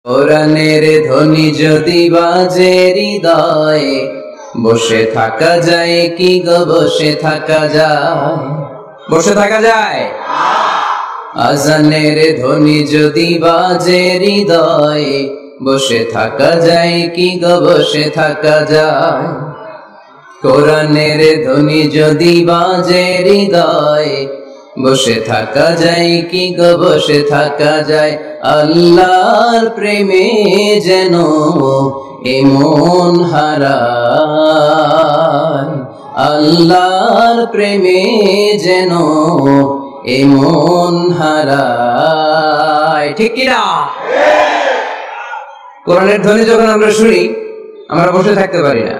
কোরআনের ধ্বনি যদি বাজে হৃদয়ে, বসে থাকা যায় কি গো, বসে থাকা যায়? বসে থাকা যায়? আজানের ধ্বনি যদি বাজে হৃদয়ে, বসে থাকা যায় কি গো, বসে থাকা যায়? কোরআনের ধ্বনি যদি বাজে হৃদয়ে, বসে থাকা যায় কি গো, বসে থাকা যায়? আল্লাহর প্রেমে যেন এমন হারায়, আল্লাহর প্রেমে যেন এমন হারায়। ঠিক কিনা? কোরআনের ধ্বনি যখন আমরা শুনি, আমরা বসে থাকতে পারি না।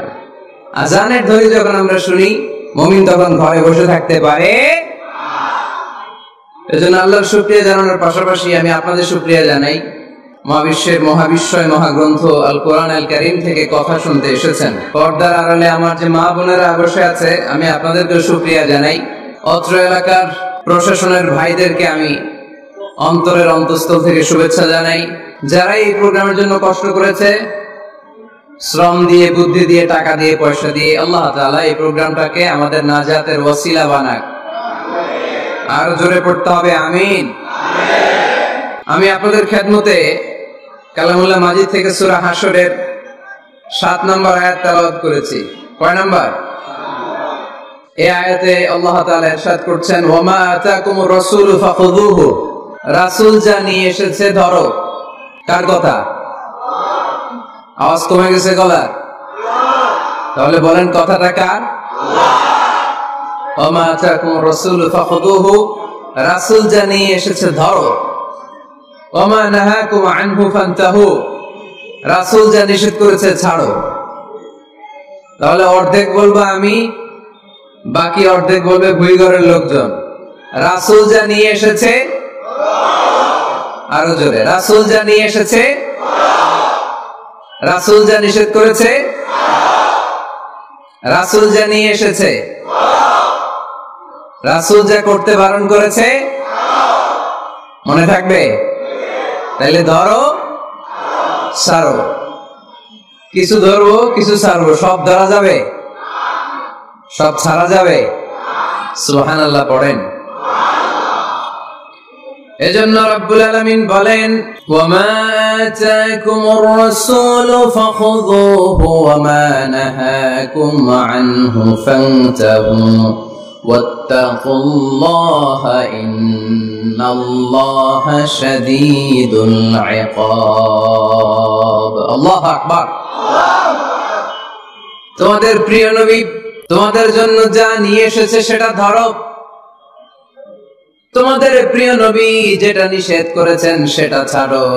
আজানের ধ্বনি যখন আমরা শুনি, মুমিন তখন ঘরে বসে থাকতে পারে। এজন্য আল্লাহর শুকরিয়া জানানোর পাশাপাশি আমি আপনাদের শুকরিয়া জানাই, মহাবিশ্বের মহাবিশ্বয় মহাগ্রন্থ আল কোরআন আল কারীম থেকে কথা শুনতে এসেছেন। পর্দার আড়ালে আমার যে মা বোনেরা বসে আছে, আমি আপনাদেরকে শুকরিয়া জানাই। অত্র এলাকার প্রশাসনের ভাইদেরকে আমি অন্তরের অন্তঃস্থল থেকে শুভেচ্ছা জানাই। যারা এই প্রোগ্রামের জন্য কষ্ট করেছে, শ্রম দিয়ে, বুদ্ধি দিয়ে, টাকা দিয়ে, পয়সা দিয়ে, আল্লাহ তাআলা এই প্রোগ্রামটাকে আমাদের নাজাতের ওসিলা বানাক। আর জোরে পড়তে হবে আমিন। আমি আপনাদের খেদমতে কালামুল্লাহ মাজিদ থেকে সূরা হাশরের 7 নম্বর আয়াত তেলাওয়াত করেছি। কয় নাম্বার? এই আয়াতে আল্লাহ তাআলা ইরশাদ করছেন, ওয়ামা আতাকুমুর রাসূলু ফাখুযুহু, রাসূল যা নিয়ে এসেছে ধরো। কার কথা? আওয়াজ কমে গেছে গলার? তাহলে বলেন কথাটা কার? ওয়ামা আতাকুমুর রাসূলু ফাখুযুহু, রাসূল যা নিয়ে এসেছে ধরো। ওয়ামা নাহাকুম আনহু ফান্তাহু, রাসূল যা নিষেধ করেছে ছাড়ো। তাহলে অর্ধেক বলবো আমি, বাকি অর্ধেক বলবে ভুইঘরের লোকজন। রাসূল যা নিয়ে এসেছে, আরো জোরে, রাসূল যা নিয়ে এসেছে, রাসূল যা নিষেধ করেছে, রাসূল যা নিয়ে এসেছে, রাসূল যা করতে বারণ করেছে, মনে থাকবে? তাহলে ধরো, ছাড়ো। কিছু ধরবো, কিছু ছাড়বো, সব ধরা যাবে? সব ছাড়া যাবে? সুবহানাল্লাহ পড়েন। এজন্য রব্বুল আলামিন বলেন, ওয়ামা আতাকুমুর রাসূলু ফাখুযুহু ওয়ামা নাহাকুম আনহু ফান্তাহু ওয়াত্তাকুল্লাহা ইন্নাল্লাহা শাদীদুল ইকাব। আল্লাহু আকবার। তোমাদের প্রিয় নবী তোমাদের জন্য যা নিয়ে এসেছে সেটা ধরো। তোমাদের প্রিয় নবী যেটা নিষেধ করেছেন সেটা ছাড়ো,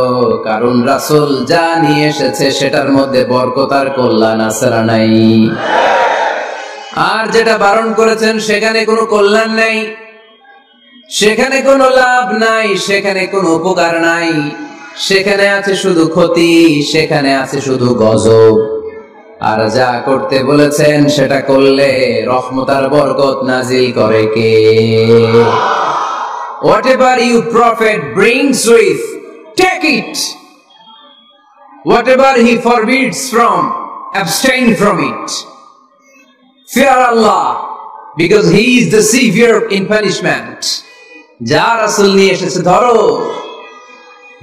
কারণ রাসূল যা নিয়ে এসেছে সেটার মধ্যে বরকত আর কল্যাণ আছে না নাই? আর যেটা বারণ করেছেন সেখানে কোনো কল্যাণ নাই, সেখানে কোনো লাভ নাই, সেখানে কোনো উপকার নাই, সেখানে আছে শুধু ক্ষতি, সেখানে আছে শুধু গজব। আর যা করতে বলেছেন সেটা করলে রহমত আর বরকত নাজিল করে কে? Whatever you prophet brings with, take it. Whatever he forbids from, abstain from it. Fear Allah, because he is the severe in punishment. যা রাসূল নিয়ে এসেছে ধরো,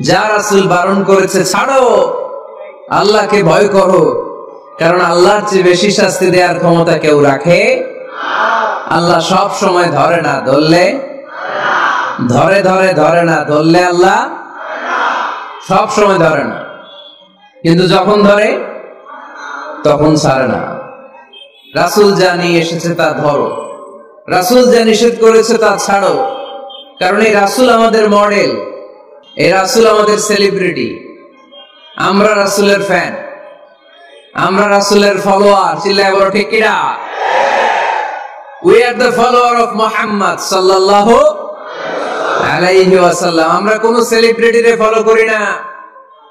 যা রাসূল বারণ করেছে ছাড়ো। আল্লাহকে ভয় করো, কারণ আল্লাহর চেয়ে বেশি শাস্তি দেওয়ার ক্ষমতা কেউ রাখে? আল্লাহ সব সময় ধরে না, ধরলে ধরে, ধরে ধরে না, ধরলে আল্লাহ সব সময় ধরে না, কিন্তু যখন ধরে তখন ছাড়ে না। রাসূল যা নিয়ে এসেছে তা ধরো, রাসূল যা নিষেধ করেছে তা ছাড়ো। কারণ এই রাসূল আমাদের মডেল, এই রাসূল আমাদের সেলিব্রিটি। আমরা রাসূলের ফ্যান, আমরা রাসূলের ফলোয়ার। চিল্লায় বলো ঠিক কিনা? We are the follower of Muhammad sallallahu আলাইহি ওয়াসাল্লাম। আমরা কোন সেলিব্রিটিরে ফলো করি না,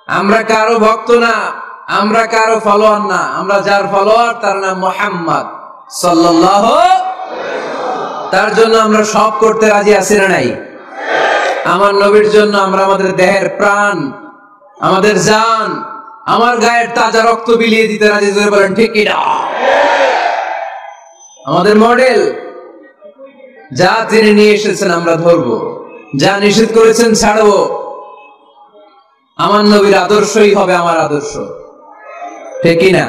আমরা কারো ভক্ত না, আমরা কারো ফলোয়ার না। আমরা যার ফলোয়ার তার নাম মুহাম্মদ সাল্লাল্লাহু, তার জন্য আমরা সব করতে রাজি আছি না নাই? আমার নবীর জন্য আমরা আমাদের দেহের প্রাণ আমাদের জান, আমার গায়ের তাজা রক্ত বিলিয়ে দিতে রাজি, জোরে বলেন ঠিক কিনা? আমাদের মডেল, যা তিনি নিয়ে এসেছেন আমরা ধরবো, যা নিষেধ করেছেন ছাড়বো। আমার নবীর আদর্শই হবে আমার আদর্শ, ঠিক কিনা?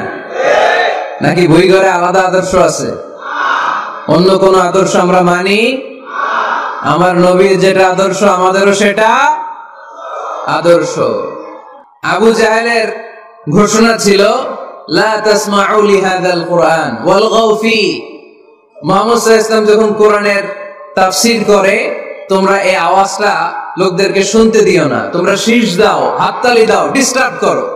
নাকি বই ঘরে আলাদা আদর্শ আছে? অন্য কোন আদর্শ আমরা মানি? আমার নবীর যেটা আদর্শ আমাদেরও সেটা আদর্শ। আবু জাহেলের ঘোষণা ছিল, লা তাসমাউ লিহাযাল কুরআন ওয়ালগাউ ফি। মুহাম্মদ সাল্লাল্লাহু আলাইহি ওয়াসাল্লাম যখন কোরআনের তাফসীর করে, তোমরা এই আওয়াজটা লোকদেরকে শুনতে দিও না, তোমরা শীষ দাও, হাততালি দাও, ডিস্টার্ব করো।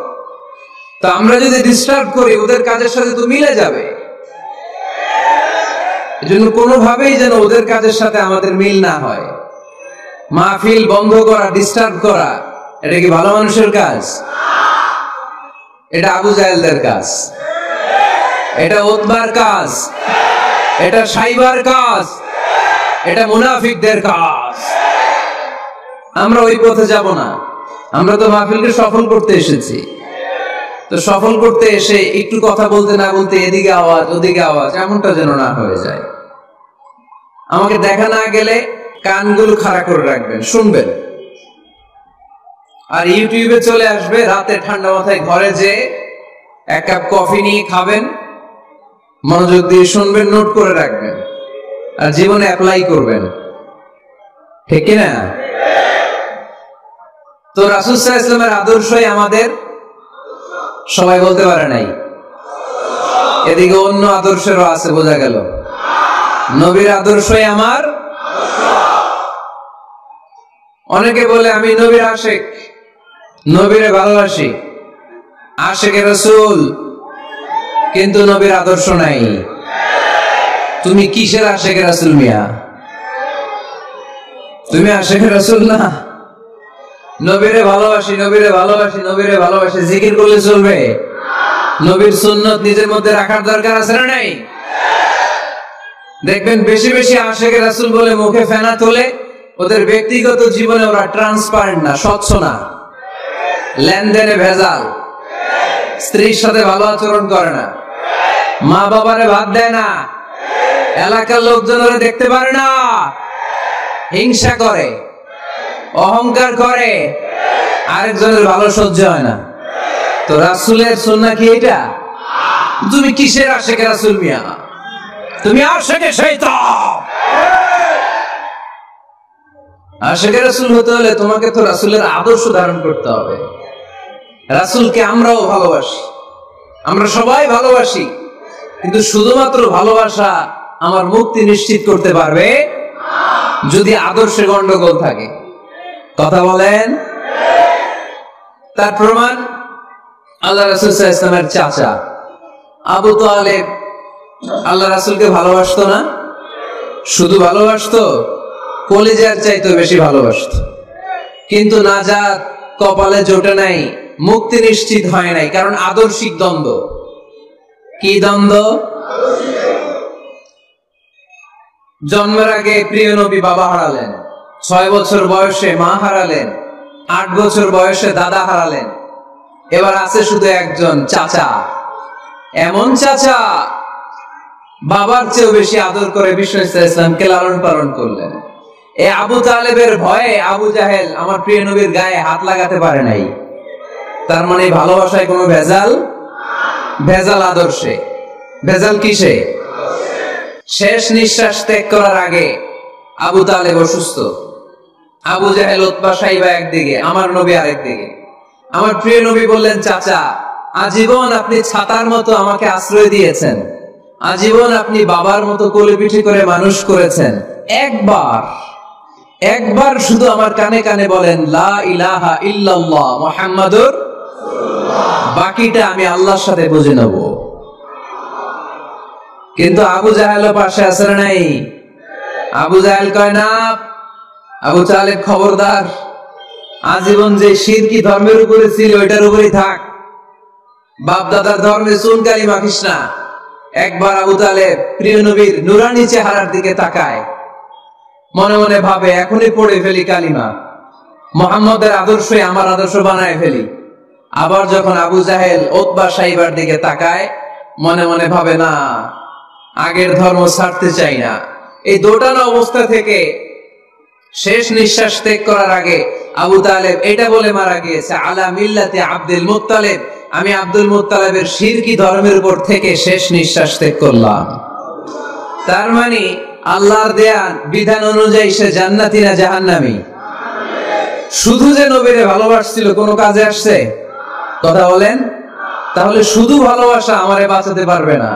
তো আমরা যদি ডিস্টার্ব করি, ওদের কাজের সাথে তো মিলে যাবে। এজন্য কোনোভাবেই যেন ওদের কাজের সাথে আমাদের মিল না হয়। মাহফিল বন্ধ করা, ডিস্টার্ব করা, এটা কি ভালো মানুষের কাজ? এটা আবু জাহেলদের কাজ, এটা উতবার কাজ, এটা সাইবার কাজ, এটা মুনাফিকদের কাজ। আমরা ওই পথে যাব না। আমরা তো মাহফিলকে সফল করতে এসেছি। তো সফল করতে এসে একটু কথা বলতে না বলতে এদিকে আওয়াজ ওদিকে আওয়াজ, এমনটা যেন না হয়ে যায়। আমাকে দেখা না গেলে কানগুলো খাড়া করে রাখবেন, শুনবেন। আর ইউটিউবে চলে আসবে, রাতে ঠান্ডা মাথায় ঘরে যে এক কাপ কফি নিয়ে খাবেন, মনোযোগ দিয়ে শুনবেন, নোট করে রাখবেন, আর জীবনে অ্যাপ্লাই করবেন, ঠিক কিনা? তো রাসূল সাল্লাল্লাহু আলাইহি ওয়াসাল্লামের আদর্শই আমাদের, সবাই বলতে পারে নাই। এদিকে অন্য আদর্শেরও আছে, বোঝা গেল। নবীর আদর্শই আমার। অনেকে বলে আমি নবীর আশিক, নবীরে ভালোবাসি, আশিকে রাসূল, কিন্তু নবীর আদর্শ নাই। তুমি কিসের আশিকে রাসূল মিয়া? তুমি আশিকে রাসূল না। নবীরে ভালোবাসি, নবীরে ভালোবাসি, নবীরে ভালোবাসি জিকির করলে চলবে? নবীর সুন্নত নিজের মধ্যে রাখার দরকার আছে না নাই? দেখবেন বেশি বেশি আশিকে রাসূল বলে মুখে ফেনা তোলে, ওদের ব্যক্তিগত জীবনে ওরা ট্রান্সপারেন্ট না, স্বচ্ছ না, লেনদেনে ভেজাল, স্ত্রীর সাথে ভালো আচরণ করে না, মা বাবারে ভাত দেয় না, এলাকার লোকজন ওরা দেখতে পারে না, হিংসা করে, অহংকার করে, আরেকজনের ভালো সহ্য হয় না। তো রাসূলের সুন্নাহ কি এটা? তুমি কিসের আশিকে রাসূল মিয়া? তুমি আশিকে শয়তান। আশিকে রাসূল হতে হলে তোমাকে তো রাসূলের আদর্শ ধারণ করতে হবে। রাসূলকে আমরাও ভালোবাসি, আমরা সবাই ভালোবাসি, কিন্তু শুধুমাত্র ভালোবাসা আমার মুক্তি নিশ্চিত করতে পারবে যদি আদর্শে গন্ডগোল থাকে। কথা বলেন? তার প্রমাণ আল্লাহ রাসূল সাল্লাল্লাহু আলাইহি ওয়াসাল্লামের চাচা আবু তালেব আল্লাহ রাসূলকে ভালোবাসতো না? শুধু ভালোবাসতো, কলিজার চাইতে বেশি ভালোবাসতো। কিন্তু নাজাত কপালে জোটে নাই, মুক্তি নিশ্চিত হয় নাই, কারণ আদর্শিক দ্বন্দ্ব। কি দ্বন্দ্ব? জন্মের আগে প্রিয় নবী বাবা হারালেন, 6 বছর বয়সে মা হারালেন, 8 বছর বয়সে দাদা হারালেন, এবার আছে শুধু একজন চাচা। এমন চাচা বাবার চেয়েও বেশি আদর করে বিষ্ণু সাল্লাল্লাহু আলাইহি ওয়াসাল্লামকে লালন পালন করলেন। এই আবু তালেবের ভয়ে আবু জাহেল আমার প্রিয় নবীর গায়ে হাত লাগাতে পারে নাই। তার মানে ভালোবাসায় কোনো ভেজাল? ভেজাল আদর্শে। ভেজাল কিসে? শেষ নিঃশ্বাস ত্যাগ করার আগে আবু তালেব অসুস্থ, আবু জাহেল উতবা সাইবা একদিকে, আমার নবী আরেকদিকে। আমার প্রিয় নবী বললেন, চাচা আজীবন আপনি ছাতার মতো আমাকে আশ্রয় দিয়েছেন, আজীবন আপনি বাবার মতো কোলে পিঠে করে মানুষ করেছেন, একবার শুধু আমার কানে কানে বলেন লা ইলাহা ইল্লাল্লাহ মুহাম্মাদুর রাসূলুল্লাহ, বাকিটা আমি আল্লাহর সাথে বুঝে নেব। কিন্তু আবু জাহেলও পাশে আছে না নাই? আবু জাহেল কয় না, আবু তালেব খবরদার, আজীবন যে শিরকি ধর্মের উপরে ছিল ওইটার উপরেই থাক, বাপ দাদার ধর্মে চুন কালি মাখিস না। একবার আবু তালেব প্রিয় নবীর নুরানি চেহারার দিকে তাকায়, মনে মনে ভাবে এখনই পড়ে ফেলি কালিমা, মুহাম্মদের আদর্শই আমার আদর্শ বানায় ফেলি। আবার যখন আবু জাহেল উতবা সাইবার দিকে তাকায়, মনে মনে ভাবে না, আগের ধর্ম ছাড়তে চাই না। এই দোটানা অবস্থা থেকে শেষ নিঃশ্বাস ত্যাগ করার আগে আবু তালেব এটা বলে মারা গিয়েছে, আলা মিল্লাতে আব্দুল মুত্তালিব, আমি আব্দুল মুত্তালিবের শিরকি ধর্মের উপর থেকে শেষ নিঃশ্বাস ত্যাগ করলাম। তার মানে আল্লাহর দেয়া বিধান অনুযায়ী সে জান্নাতি না জাহান্নামী? শুধু যে নবীরে ভালোবাসছিল কোনো কাজে আসছে? কথা বলেন। তাহলে শুধু ভালোবাসা আমারে বাঁচাতে পারবে না।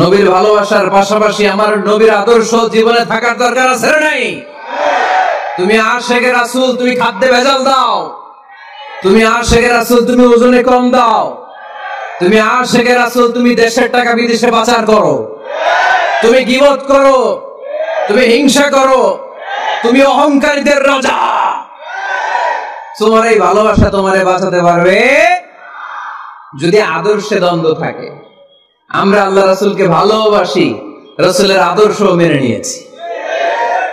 নবীর ভালোবাসার পাশাপাশি আমার নবীর আদর্শ জীবনে থাকার দরকার আছে না নাই? তুমি আশেকে রাসূল, তুমি খাদ্যে ভেজাল দাও, তুমি আশেকে রাসূল, তুমি ওজনে কম দাও, তুমি আশেকে রাসূল, তুমি দেশের টাকা বিদেশে পাচার করো, তুমি গীবত করো, তুমি হিংসা করো, তুমি অহংকারীদের রাজা, তোমার এই ভালোবাসা তোমারে বাঁচাতে পারবে যদি আদর্শে দ্বন্দ্ব থাকে। আমরা আল্লাহ রাসূলকে ভালোবাসি, রাসূলের আদর্শ মেনে নিয়েছি,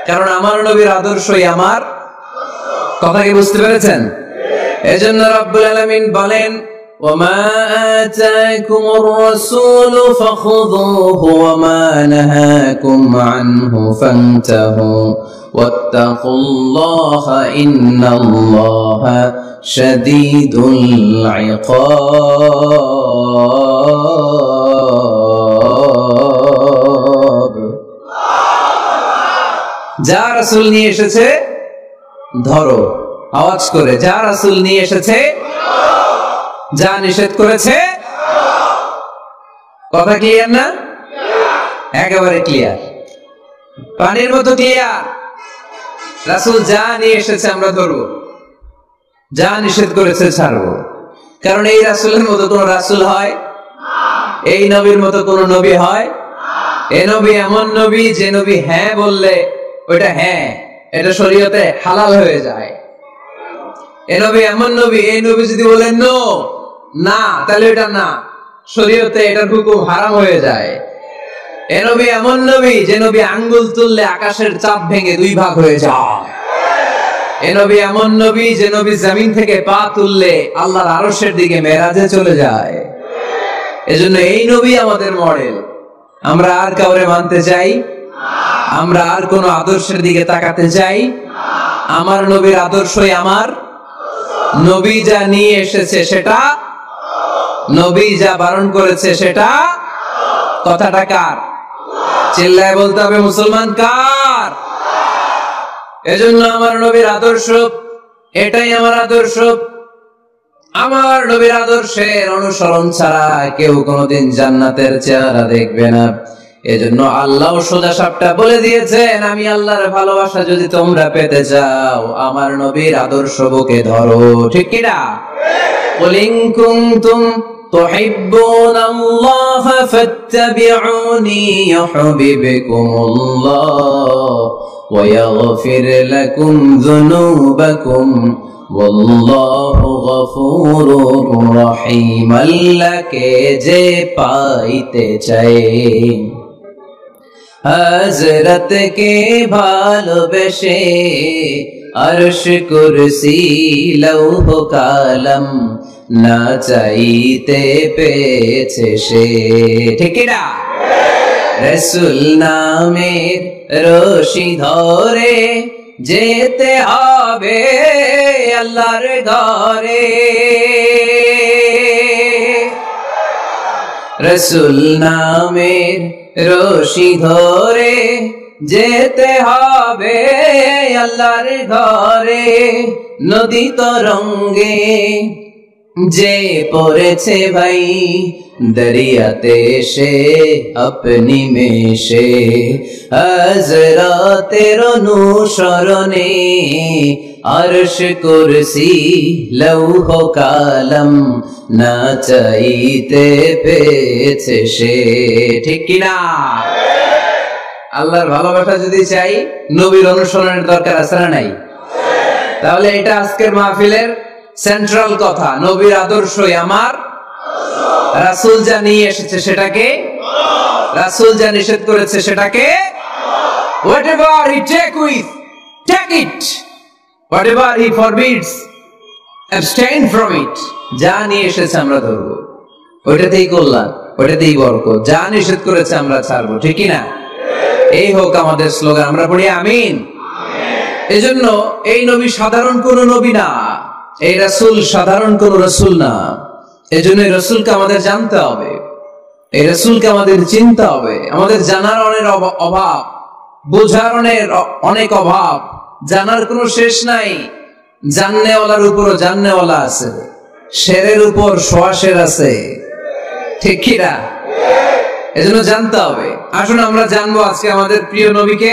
কারণ আমার নবীর আদর্শই আমার। কথা কি বুঝতে পেরেছেন? এজন্য রব্বুল আলামিন বলেন, وما آتاكم الرسول فخذوه وما نهاكم عنه فانتهوا واتقوا الله إن الله شديد العقاب। যা রাসূল নিয়ে এসেছে ধরো, আওয়াজ করে, যা রাসূল নিয়ে এসেছে, যা নিষেধ করেছে। কথা ক্লিয়ার না? একেবারে ক্লিয়ার, পানির মতো ক্লিয়ার। রাসূল যা নিয়ে এসেছে আমরা ধরবো, যা নিষেধ করেছে ছাড়বো। কারণ এই রাসূলের মতো কোন রাসূল হয়? এই নবীর মতো কোন নবী হয়? এই নবী এমন নবী যে নবী হ্যাঁ বললে ওইটা হ্যাঁ, এটা শরীয়তে হালাল হয়ে যায়। এই নবী এমন নবী, এই নবী যদি বলেন নো, না, তাহলে এটা না, শরীয়তে এটার হুকুম হারাম হয়ে যায়। এই নবী এমন নবী যে নবী আঙ্গুল তুললে আকাশের চাঁদ ভেঙে দুই ভাগ হয়ে যায়। এই নবী এমন নবী যে নবী জমিন থেকে পা তুললে আল্লাহর আরশের দিকে মেরাজে চলে যায়। এজন্য এই নবী আমাদের মডেল। আমরা আর কাউরে মানতে চাই? আমরা আর কোন আদর্শের দিকে তাকাতে চাই? আমার নবীর আদর্শই আমার। নবী যা নিয়ে এসেছে সেটা, নবী যা বারণ করেছে সেটা। কথাটা কার? চিল্লায় বলতে হবে, মুসলমান কার? এজন্য আমার নবীর আদর্শ, এটাই আমার আদর্শ। আমার নবীর আদর্শের অনুসরণ ছাড়া কেউ কোনোদিন জান্নাতের চেহারা দেখবে না। এজন্য আল্লাহ সোজা সাপটা বলে দিয়েছেন, আমি আল্লাহর ভালোবাসা যদি তোমরা পেতে চাও আমার নবীর আদর্শ বুকে ধরো। ঠিক কি না? قُلْ إِن كُنتُمْ تُحِبُّونَ اللَّهَ فَاتَّبِعُونِي يُحْبِبْكُمُ اللَّهُ وَيَغْفِرْ لَكُمْ ذُنُوبَكُمْ والله غفور رحيم। আল্লাহকে যে পাইতে চায়, হযরতকে ভালোবেসে আরশ কুরসি লৌহ কালাম না চাইতে পেয়েছে সে। ঠিক না? রাসূল নামের রশি ধরে যেতে হবে আল্লাহর ঘরে। রাসূল নামের রশি ধরে যেতে হবে আল্লাহর ঘরে। নদী তরঙ্গে যে পড়েছে ভাই দরিয়াতে সে আপনি মেশে, হযরতের অনুসরণে আরশ কুরসি লৌহ কালাম না চাইতে পেয়েছে সে। ঠিক কিনা? আল্লাহর ভালোবাসা যদি চাই, নবীর অনুসরণের দরকার আছে না নাই? তাহলে এটা আজকের মাহফিলের সেন্ট্রাল কথা, নবীর আদর্শই আমার। রাসূল যা নিয়ে এসেছে সেটাকে, রাসূল যা নিষেধ করেছে সেটাকে, whatever he take it, whatever he forbids, abstain from it, যা নিয়ে এসেছে আমরা ধরবো, ওইটাতেই কল্যাণ, ওইটাতেই বরকত। যা নিষেধ করেছে আমরা ছাড়বো, ঠিক কি না? এই হোক আমাদের স্লোগান, আমরা পড়ি আমিন। এজন্য এই নবী সাধারণ কোন নবী না, এই রাসূল সাধারণ কোন রাসূল না। এজন্য এই রাসূলকে আমাদের জানতে হবে, এই রাসূলকে আমাদের চিনতে হবে। আমাদের জানার অনেক অভাব, বোঝার অনেক অভাব, জানার কোনো শেষ নাই। জাননেওয়ালার উপরও জাননেওয়ালা আছে, শেরের উপর সোয়া শের আছে, ঠিক কি না? এজন্য জানতে হবে। আসুন আমরা জানবো আজকে আমাদের প্রিয় নবীকে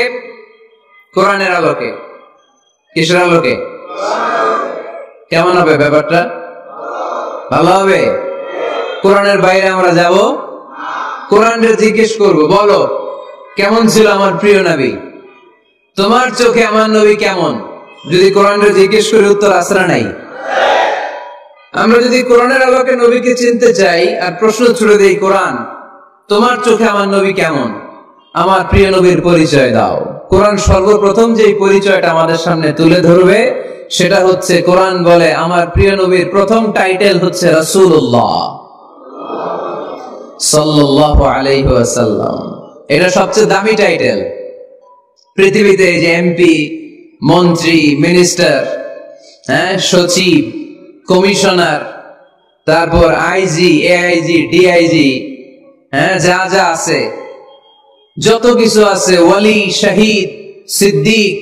কোরআনের আলোকে। কিসের আলোকে? কেমন হবে ব্যাপারটা? ভালো হবে? কোরআনের বাইরে আমরা যাব, কোরআনকে জিজ্ঞেস করব, বলো কেমন ছিল আমার প্রিয় নবী, তোমার চোখে আমার নবী কেমন? যদি কোরআনকে জিজ্ঞেস করে উত্তর আসরা নাই। আমরা যদি কোরআনের আলোকে নবীকে চিনতে চাই আর প্রশ্ন ছুড়ে দেই, কোরআন তোমার চোখে আমার নবী কেমন, আমার প্রিয় নবীর পরিচয় দাও। কোরআন সর্বপ্রথম যে পরিচয়টা আমাদের সামনে তুলে ধরবে সেটা হচ্ছে, কোরআন বলে আমার প্রিয় নবীর প্রথম টাইটেল হচ্ছে রাসূলুল্লাহ সাল্লাল্লাহু আলাইহি ওয়াসাল্লাম। এটা সবচেয়ে দামি টাইটেল পৃথিবীতে। যে এমপি, মন্ত্রী, মিনিস্টার, সচিব, কমিশনার, তারপর আইজি, এআইজি, ডিআইজি, যা যা আছে, যত কিছু আছে, ওয়ালি, শহীদ, সিদ্দিক,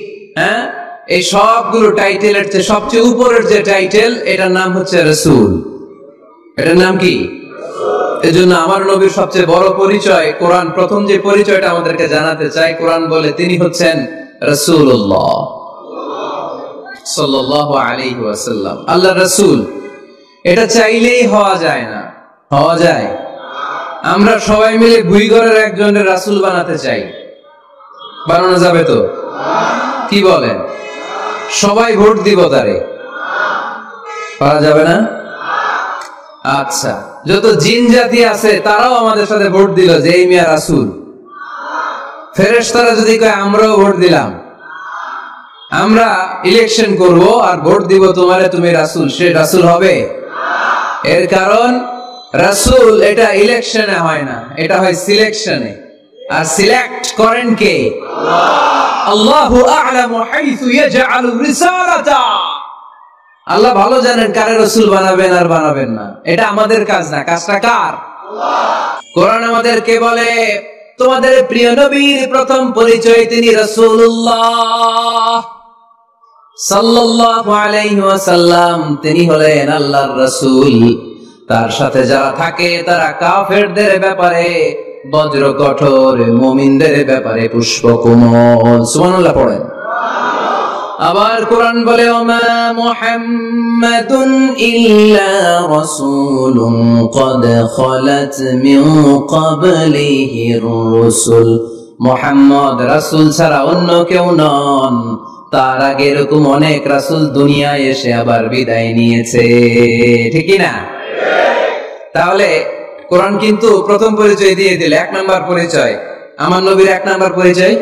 এই সবগুলো টাইটেলের চেয়ে সবচেয়ে উপরের যে টাইটেল, এটার নাম হচ্ছে রাসূল। এটার নাম কি? এজন্য আমার নবীর সবচেয়ে বড় পরিচয়, কোরআন প্রথম যে পরিচয়টা আমাদেরকে জানাতে চায়, কোরআন বলে তিনি হচ্ছেন রাসূলুল্লাহ সাল্লাল্লাহু আলাইহি ওয়াসাল্লাম, আল্লাহর রাসূল। এটা চাইলেই হওয়া যায় না। হওয়া যায়? আমরা সবাই মিলে ভুইগড়ের একজনের রাসূল বানাতে চাই, বানানো যাবে তো? কি বলেন? সবাই ভোট দিব তারে, পারা যাবে না? আচ্ছা, যত জিন জাতি আছে তারাও আমাদের সাথে ভোট দিল যে এই মিয়া রাসূল। ফেরেশতারা যদি কয় আমরাও ভোট দিলাম, আমরা ইলেকশন করব আর ভোট দিব তোমারে, তুমি রাসূল, সে রাসূল হবে? এর কারণ রাসূল এটা ইলেকশনে হয় না, এটা হয় সিলেকশনে। আর সিলেক্ট করেন কে? আল্লাহু আ'লামু হাইসু ইয়াজআলু রিসালাতা। আল্লাহ ভালো জানেন কারে রাসূল বানাবেন আর বানাবেন না। এটা আমাদের কাজ না, কাজটা কার? কোরআন আমাদেরকে বলে তোমাদের প্রিয় নবীর প্রথম পরিচয় তিনি রাসূলুল্লাহ সাল্লাল্লাহু আলাইহি ওয়াসাল্লাম। তিনি হলেন আল্লাহর রাসূল। তার সাথে যারা থাকে তারা কাফেরদের ব্যাপারে বজ্র কঠোর, মুমিনদের ব্যাপারে পুষ্পকোমল। সুবহানাল্লাহ পড়েন। আবার কোরআন বলে ওমা মুহাম্মাদুন ইল্লা রাসূলুন ক্বাদ খালাত মিন ক্বাবলিহির রাসূল। মুহাম্মদ রাসূল ছাড়া অন্য কেউ নন, তার আগে এরকম অনেক রাসূল দুনিয়ায় এসে আবার বিদায় নিয়েছে, ঠিক কি না? তাহলে কোরআন কিন্তু প্রথম পরিচয় দিয়ে দিল, এক নাম্বার পরিচয় আমার নবীর। এক নাম্বার পরিচয়,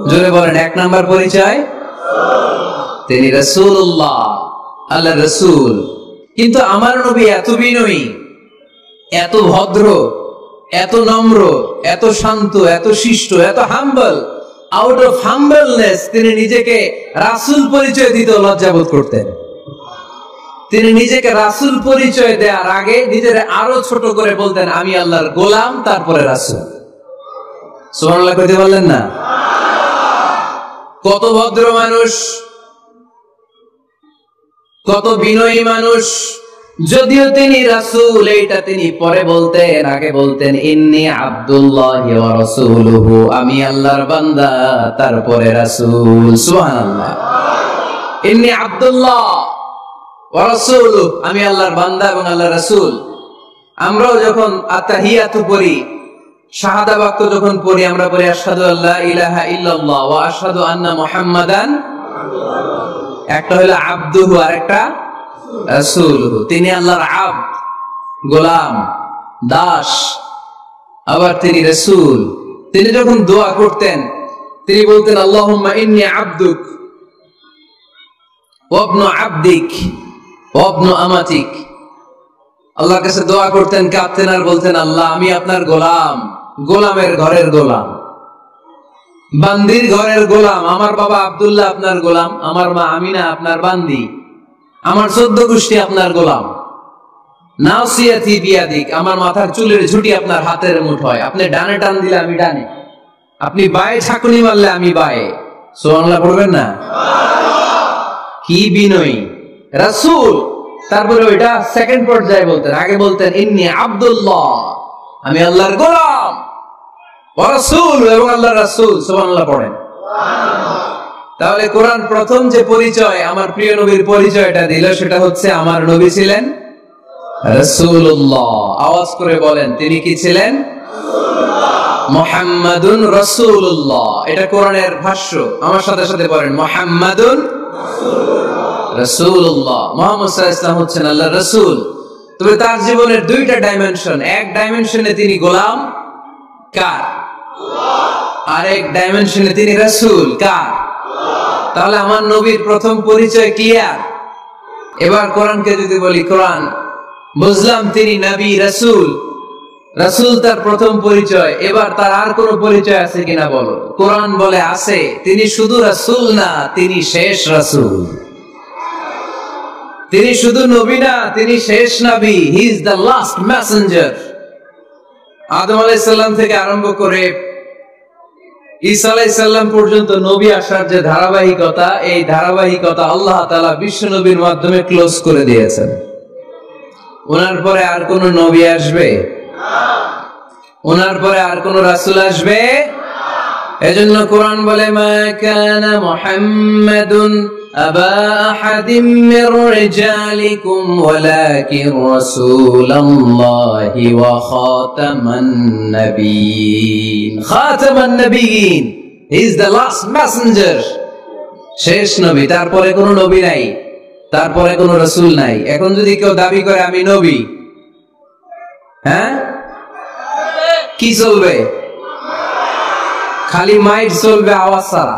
জোরে বলেন, এক নাম্বার পরিচয় তিনি রাসূলুল্লাহ, আল্লাহর রাসূল। কিন্তু আমার নবী এত বিনয়ী, এত ভদ্র, এত নম্র, এত শান্ত, এত শিষ্ট, এত হাম্বল। আউট অফ হাম্বলনেস তিনি নিজেকে রাসূল পরিচয় দিতে লজ্জাবোধ করতেন। তিনি নিজেকে রাসূল পরিচয় দেওয়ার আগে নিজের আরো ছোট করে বলতেন আমি আল্লাহর গোলাম, তারপরে রাসূল। সুবহানাল্লাহ কইতে বললেন না? কত ভদ্র মানুষ, কত বিনয়ী মানুষ। যদিও তিনি রাসূল, এইটা তিনি পরে বলতেন, আগে বলতেন ইন্নী আব্দুল্লাহি ওয়া রাসূলুহু, আমি আল্লাহর বান্দা, তারপরে রাসূল। সুবহানাল্লাহ। ইন্নী আব্দুল্লাহ ওয়া রাসূলুহু, আমি আল্লাহর বান্দা এবং আল্লাহর রাসূল। আমরাও যখন আত্তাহিয়াতু পড়ি, শাহাদা বাক্য যখন পড়ি, আমরা পড়ি আশহাদু আল্লা ইলাহা ইল্লাল্লাহ ওয়া আশহাদু আন্না মুহাম্মাদান। একটা হলো আব্দুহু আর একটা রাসূলুহু। তিনি আল্লাহর আব্দ, গোলাম, দাস, আবার তিনি রাসূল। তিনি যখন দোয়া করতেন তিনি বলতেন আল্লাহুম্মা ইন্নী আবদুক ওয়া ইবনু আবদিক ওয়াবনু আমাতিক, আল্লাহর কাছে দোয়া করতেন, কাঁদতেন আর বলতেন, আল্লাহ আমি আপনার গোলাম, গোলামের ঘরের গোলাম, বান্দির ঘরের গোলাম। আমার বাবা আব্দুল্লাহ আপনার গোলাম, আমার মা আমিনা আপনার বান্দি, আমার 14 গোষ্ঠী আপনার গোলাম। নাসিয়াতি বিয়াদিক, আমার মাথার চুলের ঝুঁটি আপনার হাতের মুঠোয়, আপনি ডানে টান দিলে আমি ডানে, আপনি বায়ে ঝাঁকুনি মারলে আমি বায়ে। সুবহানাল্লাহ পড়বেন না? কি বিনয়ী রাসূল। তারপরে ওইটা সেকেন্ড পর্যায়ে বলতেন, আগে বলতেন ইন্নী আব্দুল্লাহ, আমি আল্লাহর গোলাম, ওয়া রাসূল, এবং আল্লাহর রাসূল। সুবহানাল্লাহ পড়েন। তাহলে কোরআন প্রথম যে পরিচয়, আমার প্রিয় নবীর পরিচয়টা দিল, সেটা হচ্ছে আমার নবী ছিলেন রাসূলুল্লাহ। আওয়াজ করে বলেন, তিনি কি ছিলেন? মুহাম্মাদুন রাসূলুল্লাহ। এটা কোরআনের ভাষ্য, আমার সাথে সাথে বলেন মুহাম্মাদুন রাসূলুল্লাহ। মুহাম্মদ সাল্লাল্লাহু আলাইহি ওয়াসাল্লাম হচ্ছেন আল্লাহর রাসূল। তবে তার জীবনের দুইটা ডাইমেনশন, এক ডাইমেনশনে তিনি গোলাম কার? আর এক ডাইমেনশনে তিনি রাসূল কার? তাহলে আমার নবীর প্রথম পরিচয় ক্লিয়ার। এবার কোরআনকে যদি বলি, কোরআন বুঝলাম তিনি নবী রাসূল, রাসূল তার প্রথম পরিচয়, এবার তার আর কোন পরিচয় আছে কিনা বলো? কোরআন বলে আছে, তিনি শুধু রাসূল না, তিনি শেষ রাসূল। তিনি শুধু নবী না, তিনি শেষ নবী। He is the last messenger. Adam আলাইহিস সালাম থেকে আরম্ভ করে ঈসা আলাইহিস সালাম পর্যন্ত নবী আসার যে ধারাবাহিকতা, এই ধারাবাহিকতা আল্লাহ তাআলা বিশ্ব নবীর মাধ্যমে ক্লোজ করে দিয়েছেন। ওনার পরে আর কোন নবী আসবে না, ওনার পরে আর কোন রাসূল আসবে না। এজন্য কোরআন বলে, মা কানা মুহাম্মাদুন আবা আহাদিম মির রিজালিকুম ওয়ালাকিন রাসূলুল্লাহি ওয়া খাতামান নাবিয়্যিন। খাতামান নাবিয়্যিন, he is the last messenger, শেষ নবী। তারপরে কোন নবী নাই, তারপরে কোন রাসূল নাই। এখন যদি কেউ দাবি করে আমি নবী, হ্যাঁ, কি চলবে? খালি মাইর চলবে, আওয়াজ ছাড়া।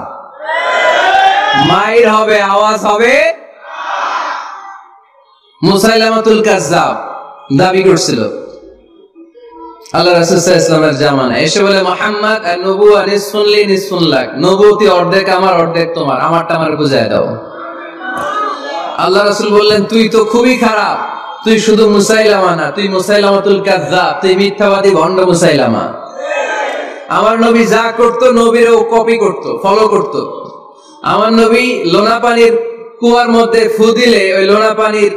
মাইর হবে, আওয়াজ হবে। মুসাইলামাতুল কাযযাব দাবি করছিল আল্লাহ রাসূল সাল্লাল্লাহু আলাইহি ওয়াসাল্লামের জামানায়, এসে বলে, মুহাম্মদ আন-নবুওয়া নিসফুন লি নিসফুন লাক, নবুয়তি অর্ধেক আমার, অর্ধেক তোমার, আমারটা আমার বুঝায় দাও। আল্লাহ রাসূল বললেন, তুই তো খুবই খারাপ, তুই শুধু মুসাইলামা না, তুই মুসাইলামাতুল কাযযাব, তুই মিথ্যাবাদী ভণ্ড মুসাইলামা। আমার নবী যা করতো, নবীরও কপি করতো, ফলো করতো। আমার নবী লোনা পানির কুয়ার মধ্যে ফু দিলে ওই লোনা পানির